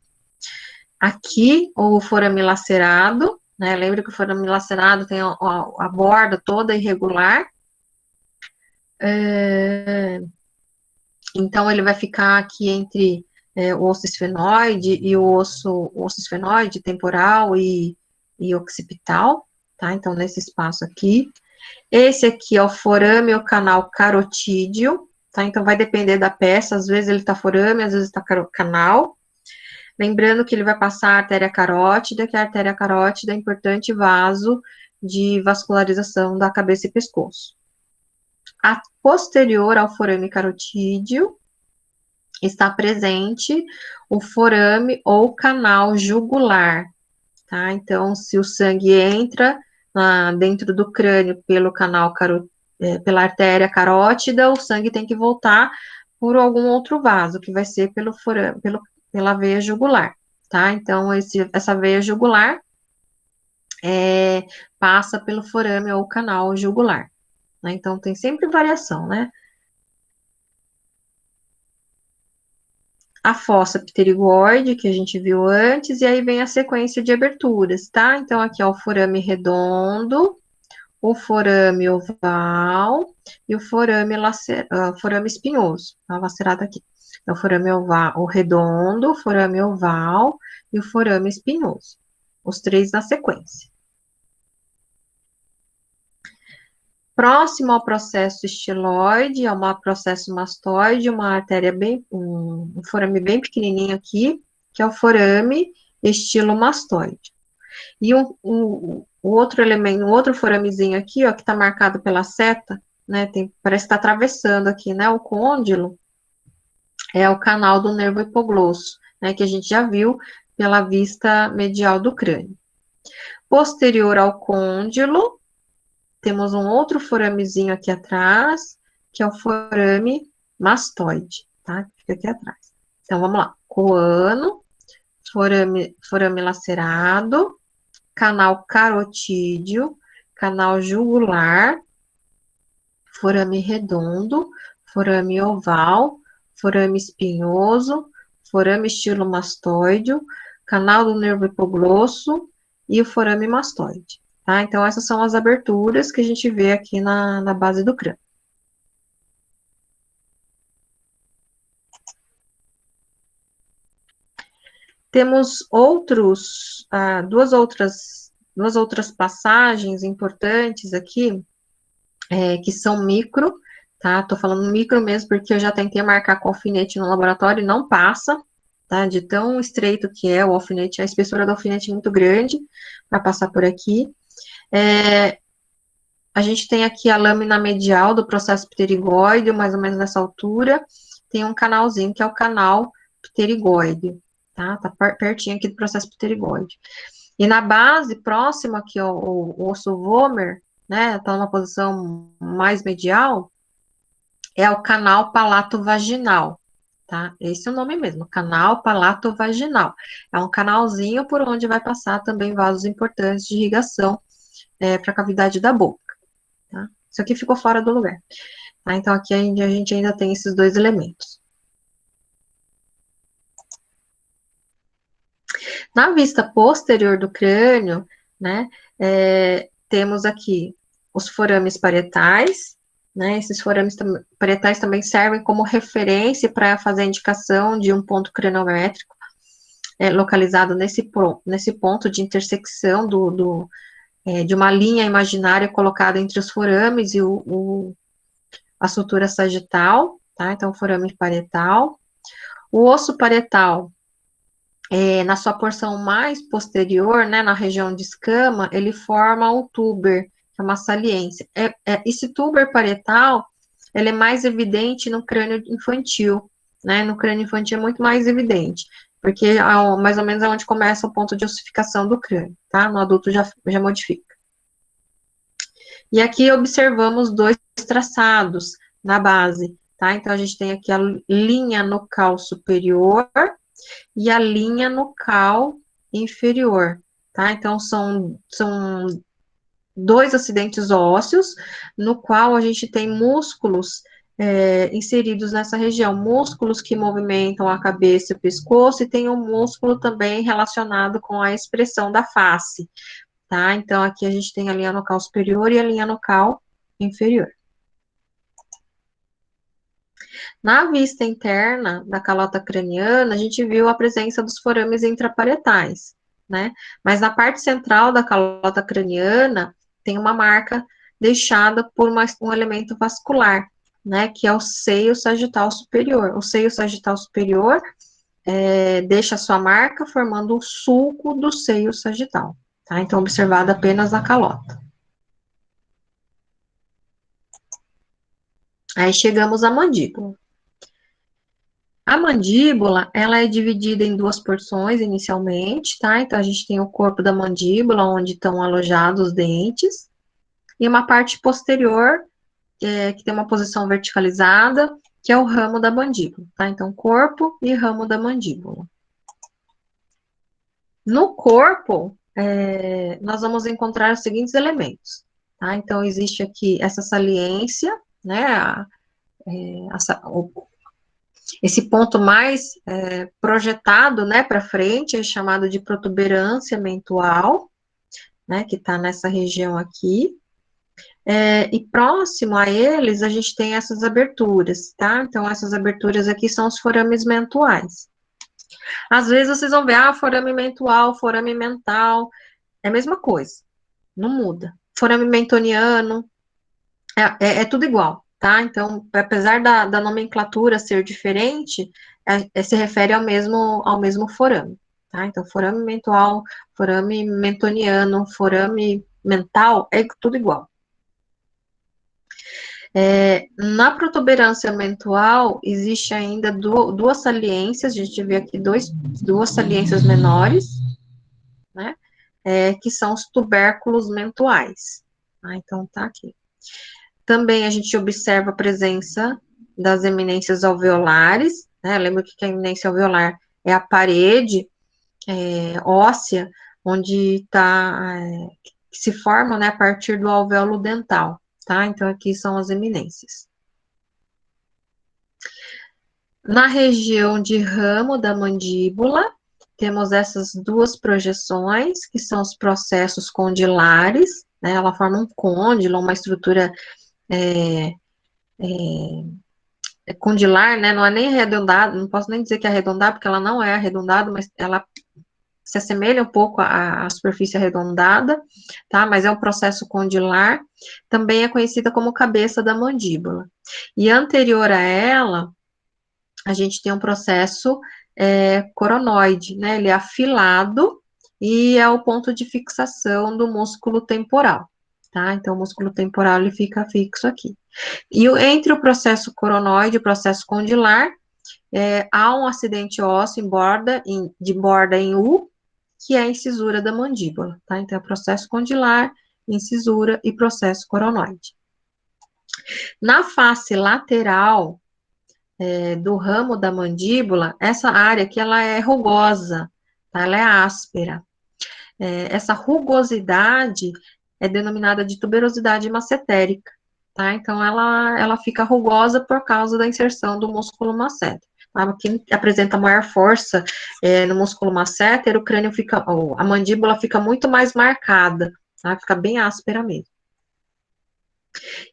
Aqui, o forame lacerado, né? Lembra que o forame lacerado tem a borda toda irregular. Então, ele vai ficar aqui entre o osso esfenoide e o osso esfenoide temporal e occipital, tá? Então, nesse espaço aqui. Esse aqui é o forame ou canal carotídeo, tá? Então, vai depender da peça, às vezes ele tá forame, às vezes tá canal. Lembrando que ele vai passar a artéria carótida, que a artéria carótida é importante vaso de vascularização da cabeça e pescoço. A posterior ao forame carotídeo está presente o forame ou canal jugular, tá? Então, se o sangue entra dentro do crânio pelo canal pela artéria carótida, o sangue tem que voltar por algum outro vaso, que vai ser pela veia jugular, tá? Então, essa veia jugular passa pelo forame ou canal jugular, né? Então, tem sempre variação, né? A fossa pterigoide, que a gente viu antes, e aí vem a sequência de aberturas, tá? Então, aqui é o forame redondo, o forame oval e o forame espinhoso, tá lacerado aqui. É o forame oval, o redondo, o forame oval e o forame espinhoso. Os três na sequência. Próximo ao processo estiloide, ao processo mastoide, uma artéria um forame bem pequenininho aqui, que é o forame estilomastoide. E o outro elemento, um outro foramezinho aqui, ó, que está marcado pela seta, né, parece que está atravessando aqui, né, o côndilo, é o canal do nervo hipoglosso, né, que a gente já viu pela vista medial do crânio. Posterior ao côndilo, temos um outro foramezinho aqui atrás, que é o forame mastoide, tá? Fica aqui atrás. Então, vamos lá. Coano, forame lacerado, canal carotídeo, canal jugular, forame redondo, forame oval, forame espinhoso, forame estilomastoide, canal do nervo hipoglosso e o forame mastoide, tá? Então, essas são as aberturas que a gente vê aqui na base do crânio. Temos duas outras passagens importantes aqui, que são micro, tá? Tô falando micro mesmo porque eu já tentei marcar com alfinete no laboratório e não passa, tá? De tão estreito que é o alfinete, a espessura do alfinete é muito grande para passar por aqui. A gente tem aqui a lâmina medial do processo pterigóide, mais ou menos nessa altura, tem um canalzinho que é o canal pterigóide, tá? Tá pertinho aqui do processo pterigóide. E na base, próximo aqui ao osso vomer, né, tá numa posição mais medial, é o canal palato-vaginal, tá? Esse é o nome mesmo, canal palato-vaginal. É um canalzinho por onde vai passar também vasos importantes de irrigação para a cavidade da boca, tá? Isso aqui ficou fora do lugar, tá? Então, aqui a gente ainda tem esses dois elementos. Na vista posterior do crânio, né, temos aqui os forames parietais, né, esses forames parietais também servem como referência para fazer a indicação de um ponto craniométrico, localizado nesse ponto de intersecção de uma linha imaginária colocada entre os forames e a sutura sagital, tá, então forame parietal. O osso parietal, na sua porção mais posterior, né, na região de escama, ele forma o tuber, que é uma saliência. Esse tuber parietal, ele é mais evidente no crânio infantil, né, no crânio infantil é muito mais evidente, porque mais ou menos é onde começa o ponto de ossificação do crânio, tá, no adulto já modifica. E aqui observamos dois traçados na base, tá, então a gente tem aqui a linha nucal superior, e a linha nucal inferior, tá? Então, são dois acidentes ósseos, no qual a gente tem músculos inseridos nessa região, músculos que movimentam a cabeça e o pescoço, e tem um músculo também relacionado com a expressão da face, tá? Então, aqui a gente tem a linha nucal superior e a linha nucal inferior. Na vista interna da calota craniana, a gente viu a presença dos forames intraparietais, né? Mas na parte central da calota craniana, tem uma marca deixada por um elemento vascular, né? Que é o seio sagital superior. O seio sagital superior deixa a sua marca formando o sulco do seio sagital, tá? Então, observado apenas na calota. Aí chegamos à mandíbula. A mandíbula, ela é dividida em duas porções inicialmente, tá? Então, a gente tem o corpo da mandíbula, onde estão alojados os dentes, e uma parte posterior, que tem uma posição verticalizada, que é o ramo da mandíbula, tá? Então, corpo e ramo da mandíbula. No corpo, nós vamos encontrar os seguintes elementos, tá? Então, existe aqui essa saliência, né? Esse ponto mais projetado, né, para frente é chamado de protuberância mentual, né, que está nessa região aqui. E próximo a eles, a gente tem essas aberturas, tá? Então, essas aberturas aqui são os forames mentuais. Às vezes, vocês vão ver, forame mentual, forame mental, é a mesma coisa, não muda. Forame mentoniano, É tudo igual, tá? Então, apesar da nomenclatura ser diferente, se refere ao mesmo forame, tá? Então, forame mental, forame mentoniano, forame mental, é tudo igual. Na protuberância mental, existe ainda duas saliências, a gente vê aqui duas saliências menores, né? Que são os tubérculos mentuais. Então, tá aqui. Também a gente observa a presença das eminências alveolares, né? Lembra que a eminência alveolar é a parede óssea, onde que se forma, né, a partir do alvéolo dental, tá? Então, aqui são as eminências. Na região de ramo da mandíbula, temos essas duas projeções, que são os processos condilares, né? Ela forma um côndilo, uma estrutura condilar, né? Não é nem arredondada, não posso nem dizer que é arredondada, porque ela não é arredondada, mas ela se assemelha um pouco à superfície arredondada, tá? Mas é um processo condilar. Também é conhecida como cabeça da mandíbula. E anterior a ela, a gente tem um processo coronoide, né? Ele é afilado e é o ponto de fixação do músculo temporal, tá? Então, o músculo temporal, ele fica fixo aqui. E entre o processo coronoide e o processo condilar, há um acidente ósseo de borda em U, que é a incisura da mandíbula, tá? Então, é processo condilar, incisura e processo coronoide. Na face lateral do ramo da mandíbula, essa área aqui, ela é rugosa, tá? Ela é áspera. Essa rugosidade é denominada de tuberosidade massetérica, tá? Então, ela fica rugosa por causa da inserção do músculo masseter. Quem apresenta maior força no músculo masseter, o crânio fica, a mandíbula fica muito mais marcada, tá? Fica bem áspera mesmo.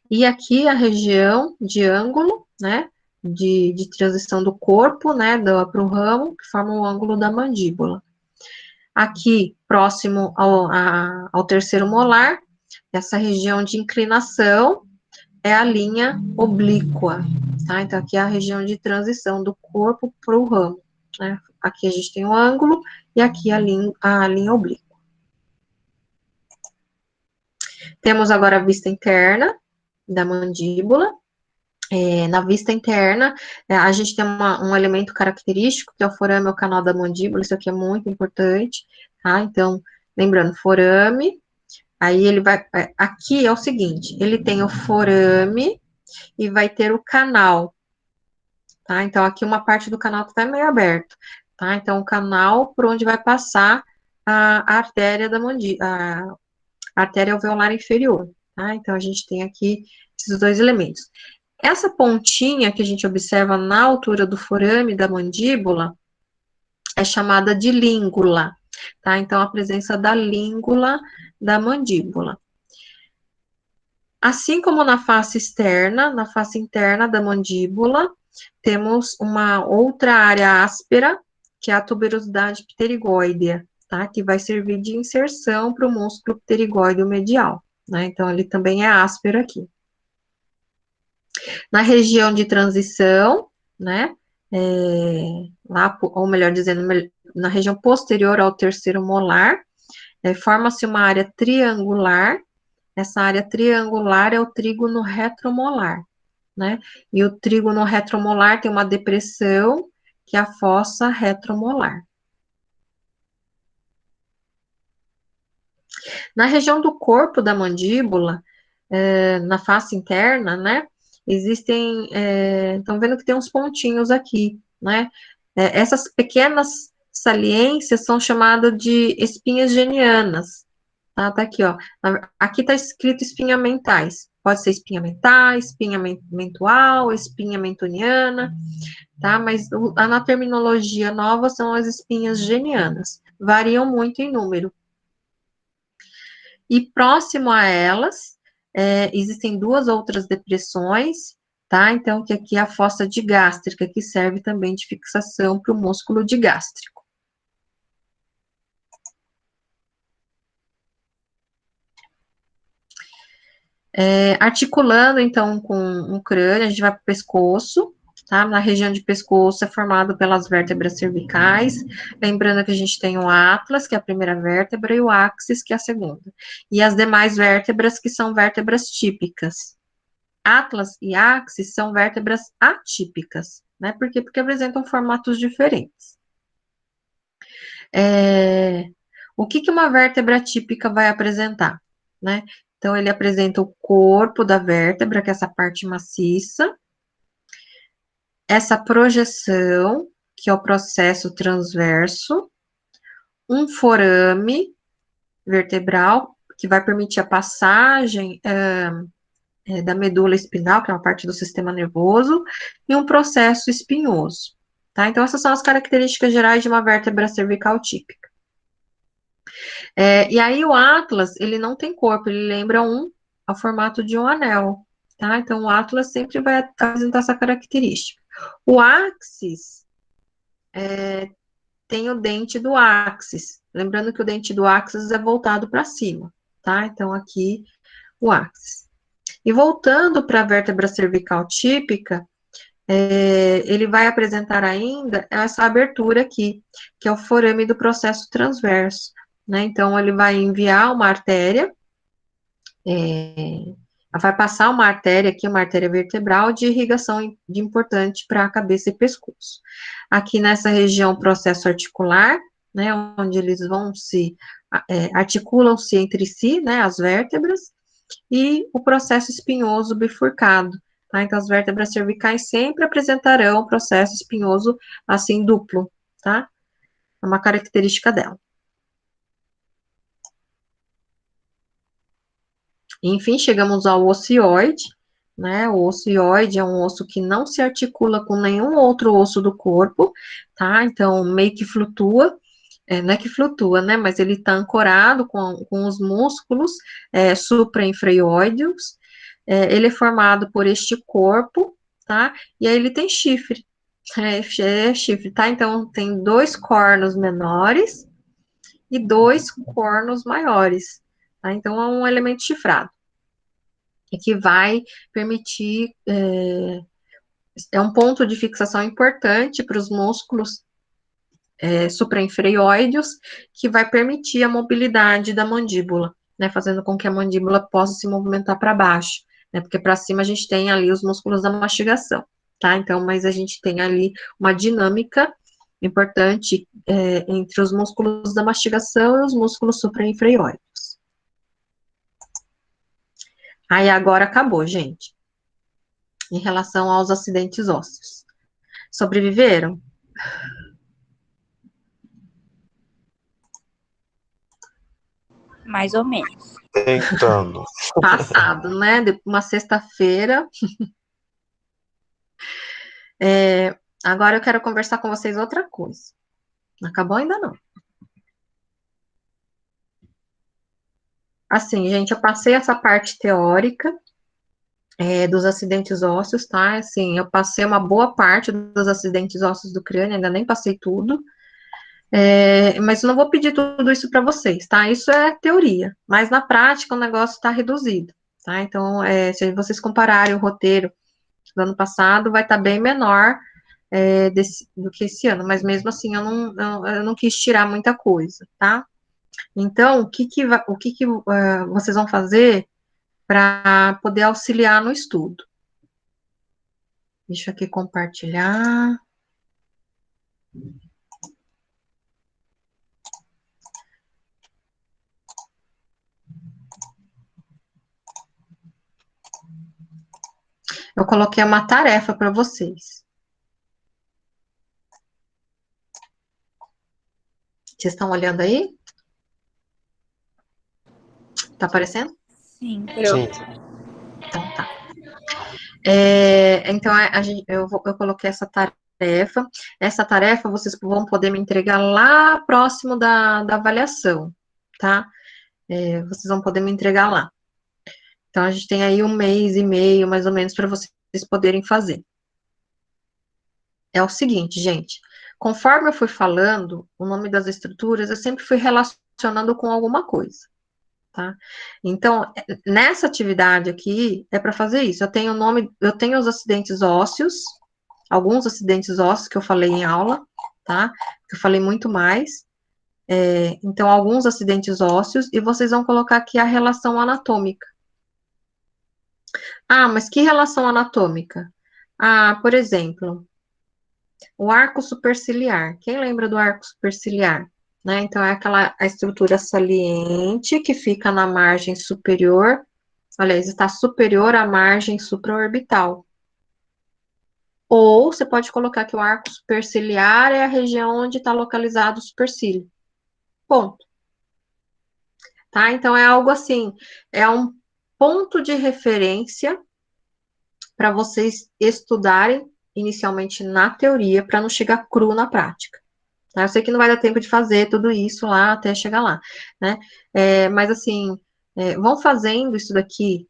E aqui a região de ângulo, né, de transição do corpo, né, para o ramo, que forma o ângulo da mandíbula. Aqui, próximo ao terceiro molar, essa região de inclinação é a linha oblíqua, tá? Então, aqui é a região de transição do corpo para o ramo, né? Aqui a gente tem o ângulo e aqui a linha oblíqua. Temos agora a vista interna da mandíbula. Na vista interna, a gente tem um elemento característico, que é o forame ou canal da mandíbula, isso aqui é muito importante, tá? Então, lembrando, forame, aí ele vai, aqui é o seguinte, ele tem o forame e vai ter o canal, tá? Então, aqui uma parte do canal está meio aberto, tá? Então, o canal por onde vai passar a artéria da mandíbula, a artéria alveolar inferior, tá? Então, a gente tem aqui esses dois elementos. Essa pontinha que a gente observa na altura do forame da mandíbula é chamada de língula, tá? Então, a presença da língula da mandíbula. Assim como na face interna da mandíbula, temos uma outra área áspera, que é a tuberosidade pterigóidea, tá? Que vai servir de inserção para o músculo pterigóideo medial, né? Então, ele também é áspero aqui. Na região de transição, né? Lá, ou melhor dizendo, na região posterior ao terceiro molar, forma-se uma área triangular. Essa área triangular é o trígono retromolar, né? E o trígono retromolar tem uma depressão, que é a fossa retromolar. Na região do corpo da mandíbula, na face interna, né? Existem, estão vendo que tem uns pontinhos aqui, né? Essas pequenas saliências são chamadas de espinhas genianas, tá? Tá aqui, ó. Aqui tá escrito espinha mentais. Pode ser espinha mentais, espinha mentual, espinha mentoniana, tá? Mas na terminologia nova são as espinhas genianas. Variam muito em número. E próximo a elas, existem duas outras depressões, tá? Então, que aqui é a fossa digástrica, que serve também de fixação para o músculo digástrico. Articulando, então, com o crânio, a gente vai para o pescoço, tá? Na região de pescoço é formado pelas vértebras cervicais, lembrando que a gente tem o atlas, que é a primeira vértebra, e o axis, que é a segunda. E as demais vértebras, que são vértebras típicas. Atlas e axis são vértebras atípicas, né? Por quê? Porque apresentam formatos diferentes. O que uma vértebra típica vai apresentar, né? Então, ele apresenta o corpo da vértebra, que é essa parte maciça, essa projeção, que é o processo transverso, um forame vertebral, que vai permitir a passagem da medula espinhal, que é uma parte do sistema nervoso, e um processo espinhoso, tá? Então, essas são as características gerais de uma vértebra cervical típica. E aí, o atlas, ele não tem corpo, ele lembra ao formato de um anel, tá? Então, o atlas sempre vai apresentar essa característica. O axis tem o dente do axis, lembrando que o dente do axis é voltado para cima, tá? Então, aqui, o axis. E voltando para a vértebra cervical típica, ele vai apresentar ainda essa abertura aqui, que é o forame do processo transverso, né? Então, ele vai enviar uma artéria, vai passar uma artéria aqui, uma artéria vertebral de irrigação de importante para a cabeça e pescoço. Aqui nessa região, processo articular, né, onde eles vão articulam-se entre si, né, as vértebras, e o processo espinhoso bifurcado, tá? Então, as vértebras cervicais sempre apresentarão o processo espinhoso, assim, duplo, tá? É uma característica dela. Enfim, chegamos ao ocioide, né? O ocioide é um osso que não se articula com nenhum outro osso do corpo, tá? Então, meio que flutua, não é que flutua, né? Mas ele está ancorado com os músculos suprainfreoideus. Ele é formado por este corpo, tá? E aí ele tem chifre, chifre, tá? Então, tem 2 cornos menores e 2 cornos maiores, tá? Então, é um elemento chifrado, e que vai permitir, um ponto de fixação importante para os músculos suprainfreoideus, que vai permitir a mobilidade da mandíbula, né, fazendo com que a mandíbula possa se movimentar para baixo, né, porque para cima a gente tem ali os músculos da mastigação, tá? Então, mas a gente tem ali uma dinâmica importante entre os músculos da mastigação e os músculos suprainfreoideus. Aí agora acabou, gente. Em relação aos acidentes ósseos. Sobreviveram? Mais ou menos. Tentando. Passado, né? De uma sexta-feira. Agora eu quero conversar com vocês outra coisa. Não acabou ainda não. Assim, gente, eu passei essa parte teórica dos acidentes ósseos, tá? Assim, eu passei uma boa parte dos acidentes ósseos do crânio, ainda nem passei tudo. Mas eu não vou pedir tudo isso para vocês, tá? Isso é teoria, mas na prática o negócio está reduzido, tá? Então, se vocês compararem o roteiro do ano passado, vai estar bem menor do que esse ano, mas mesmo assim eu não quis tirar muita coisa, tá? Então, o que vocês vão fazer para poder auxiliar no estudo? Deixa eu aqui compartilhar. Eu coloquei uma tarefa para vocês. Vocês estão olhando aí? Tá aparecendo? Sim. Sim. Então tá. Então, eu coloquei essa tarefa. Essa tarefa vocês vão poder me entregar lá próximo da avaliação, tá? Vocês vão poder me entregar lá. Então, a gente tem aí 1 mês e meio, mais ou menos, para vocês poderem fazer. É o seguinte, gente. Conforme eu fui falando, o nome das estruturas, eu sempre fui relacionando com alguma coisa, tá? Então, nessa atividade aqui, é para fazer isso. Eu tenho os acidentes ósseos, alguns acidentes ósseos que eu falei em aula, tá? Que eu falei muito mais. Então, alguns acidentes ósseos, e vocês vão colocar aqui a relação anatômica. Ah, mas que relação anatômica? Ah, por exemplo, o arco superciliar. Quem lembra do arco superciliar? Né? Então, é a estrutura saliente que fica na margem superior, aliás, está superior à margem supraorbital. Ou você pode colocar que o arco superciliar é a região onde está localizado o supercílio. Ponto. Tá? Então, é algo assim, é um ponto de referência para vocês estudarem inicialmente na teoria, para não chegar cru na prática. Tá? Eu sei que não vai dar tempo de fazer tudo isso lá até chegar lá, né? Mas assim, vão fazendo isso daqui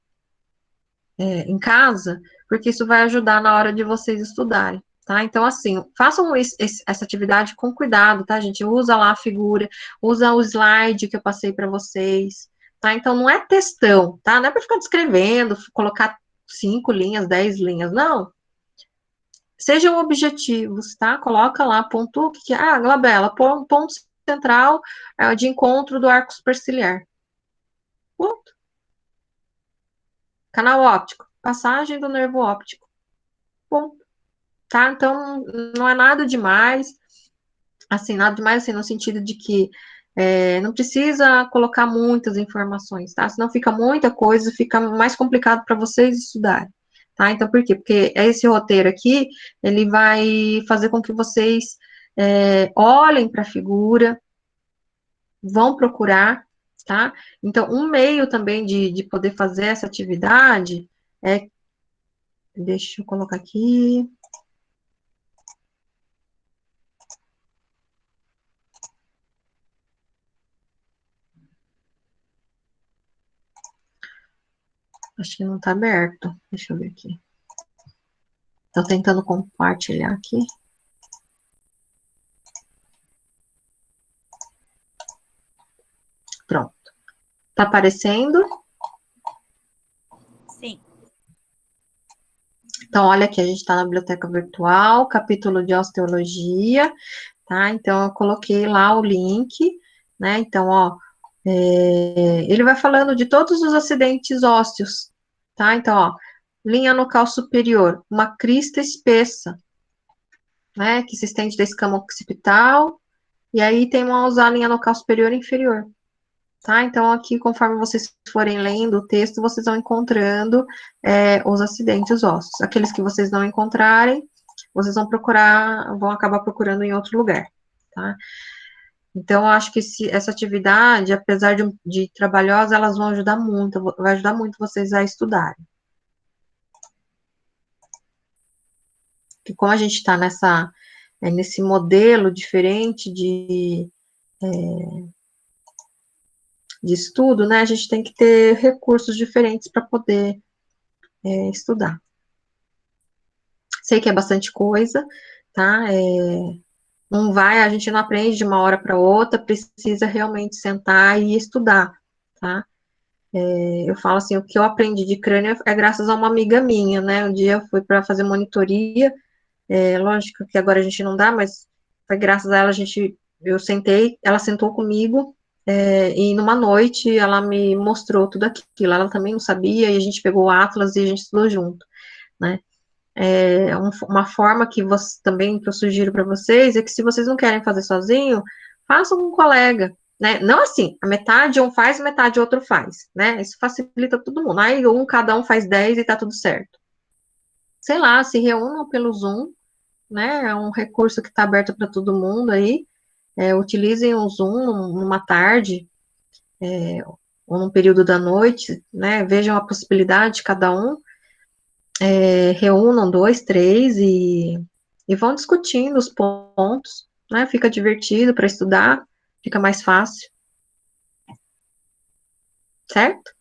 em casa, porque isso vai ajudar na hora de vocês estudarem. Tá? Então, assim, façam essa atividade com cuidado, tá, gente? Usa lá a figura, usa o slide que eu passei para vocês, tá? Então, não é textão, tá? Não é para ficar descrevendo, colocar 5 linhas, 10 linhas, não. Sejam objetivos, tá? Coloca lá, pontua o que é. Ah, Glabela, ponto central de encontro do arco superciliar. Ponto. Canal óptico, passagem do nervo óptico. Ponto. Tá? Então, não é nada demais, assim, no sentido de que não precisa colocar muitas informações, tá? Senão fica muita coisa, fica mais complicado para vocês estudarem, tá? Então, por quê? Porque esse roteiro aqui, ele vai fazer com que vocês olhem para a figura, vão procurar, tá? Então, um meio também de poder fazer essa atividade deixa eu colocar aqui. Acho que não está aberto. Deixa eu ver aqui. Estou tentando compartilhar aqui. Pronto. Está aparecendo? Sim. Então, olha aqui, a gente está na biblioteca virtual, capítulo de osteologia, tá? Então, eu coloquei lá o link, né? Então, ó, ele vai falando de todos os acidentes ósseos, tá? Então, ó, linha nucal superior, uma crista espessa, né? Que se estende da escama occipital, e aí tem uma linha nucal superior e inferior. Tá? Então, aqui, conforme vocês forem lendo o texto, vocês vão encontrando os acidentes ósseos. Aqueles que vocês não encontrarem, vocês vão acabar procurando em outro lugar, tá? Então, eu acho que essa atividade, apesar de trabalhosa, elas vão ajudar muito, vai ajudar muito vocês a estudarem. Porque como a gente está nesse modelo diferente de estudo, né, a gente tem que ter recursos diferentes para poder estudar. Sei que é bastante coisa, tá? A gente não aprende de uma hora para outra, precisa realmente sentar e estudar, tá? Eu falo assim, o que eu aprendi de crânio é graças a uma amiga minha, né? Um dia eu fui para fazer monitoria, lógico que agora a gente não dá, mas foi graças a ela eu sentei, ela sentou comigo, e numa noite ela me mostrou tudo aquilo, ela também não sabia, e a gente pegou o Atlas e a gente estudou junto, né? Uma forma que também que eu sugiro para vocês é que se vocês não querem fazer sozinho, façam com um colega, né? Não assim, a metade um faz, metade outro faz, né? Isso facilita todo mundo. Aí cada um faz 10 e tá tudo certo. Sei lá, se reúnam pelo Zoom, né? É um recurso que está aberto para todo mundo aí. Utilizem o Zoom numa tarde, ou num período da noite, né? Vejam a possibilidade de cada um. Reúnam 2, 3 e vão discutindo os pontos, né? Fica divertido para estudar, fica mais fácil, certo?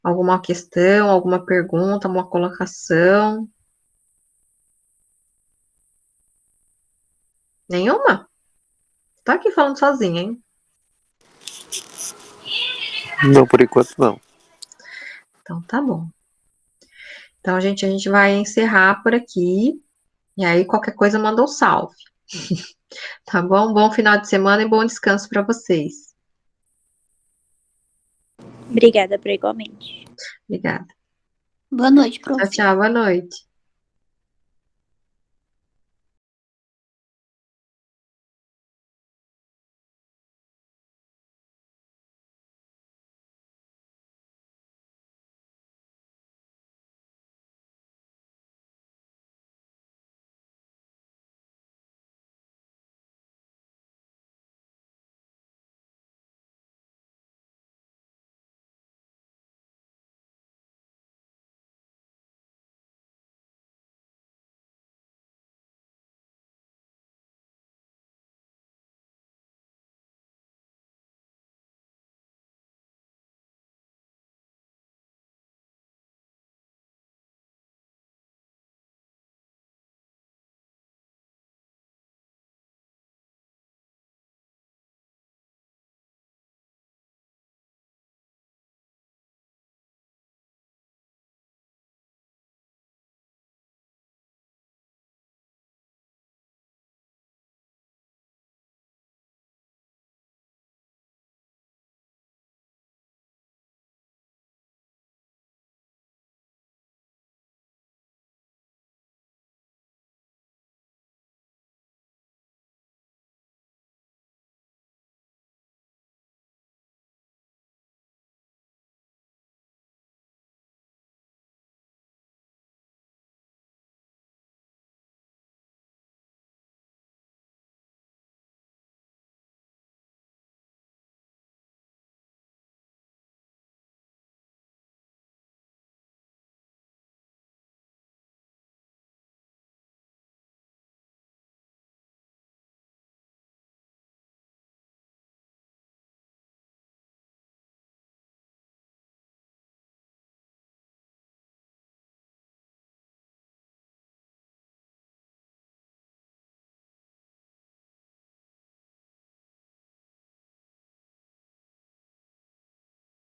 Alguma questão, alguma pergunta, uma colocação? Nenhuma? Tá aqui falando sozinha, hein? Não, por enquanto não. Então tá bom. Então a gente vai encerrar por aqui. E aí, qualquer coisa, manda um salve. Tá bom? Bom final de semana e bom descanso para vocês. Obrigada, por igualmente. Obrigada. Boa noite, prof. Tchau, tchau. Boa noite.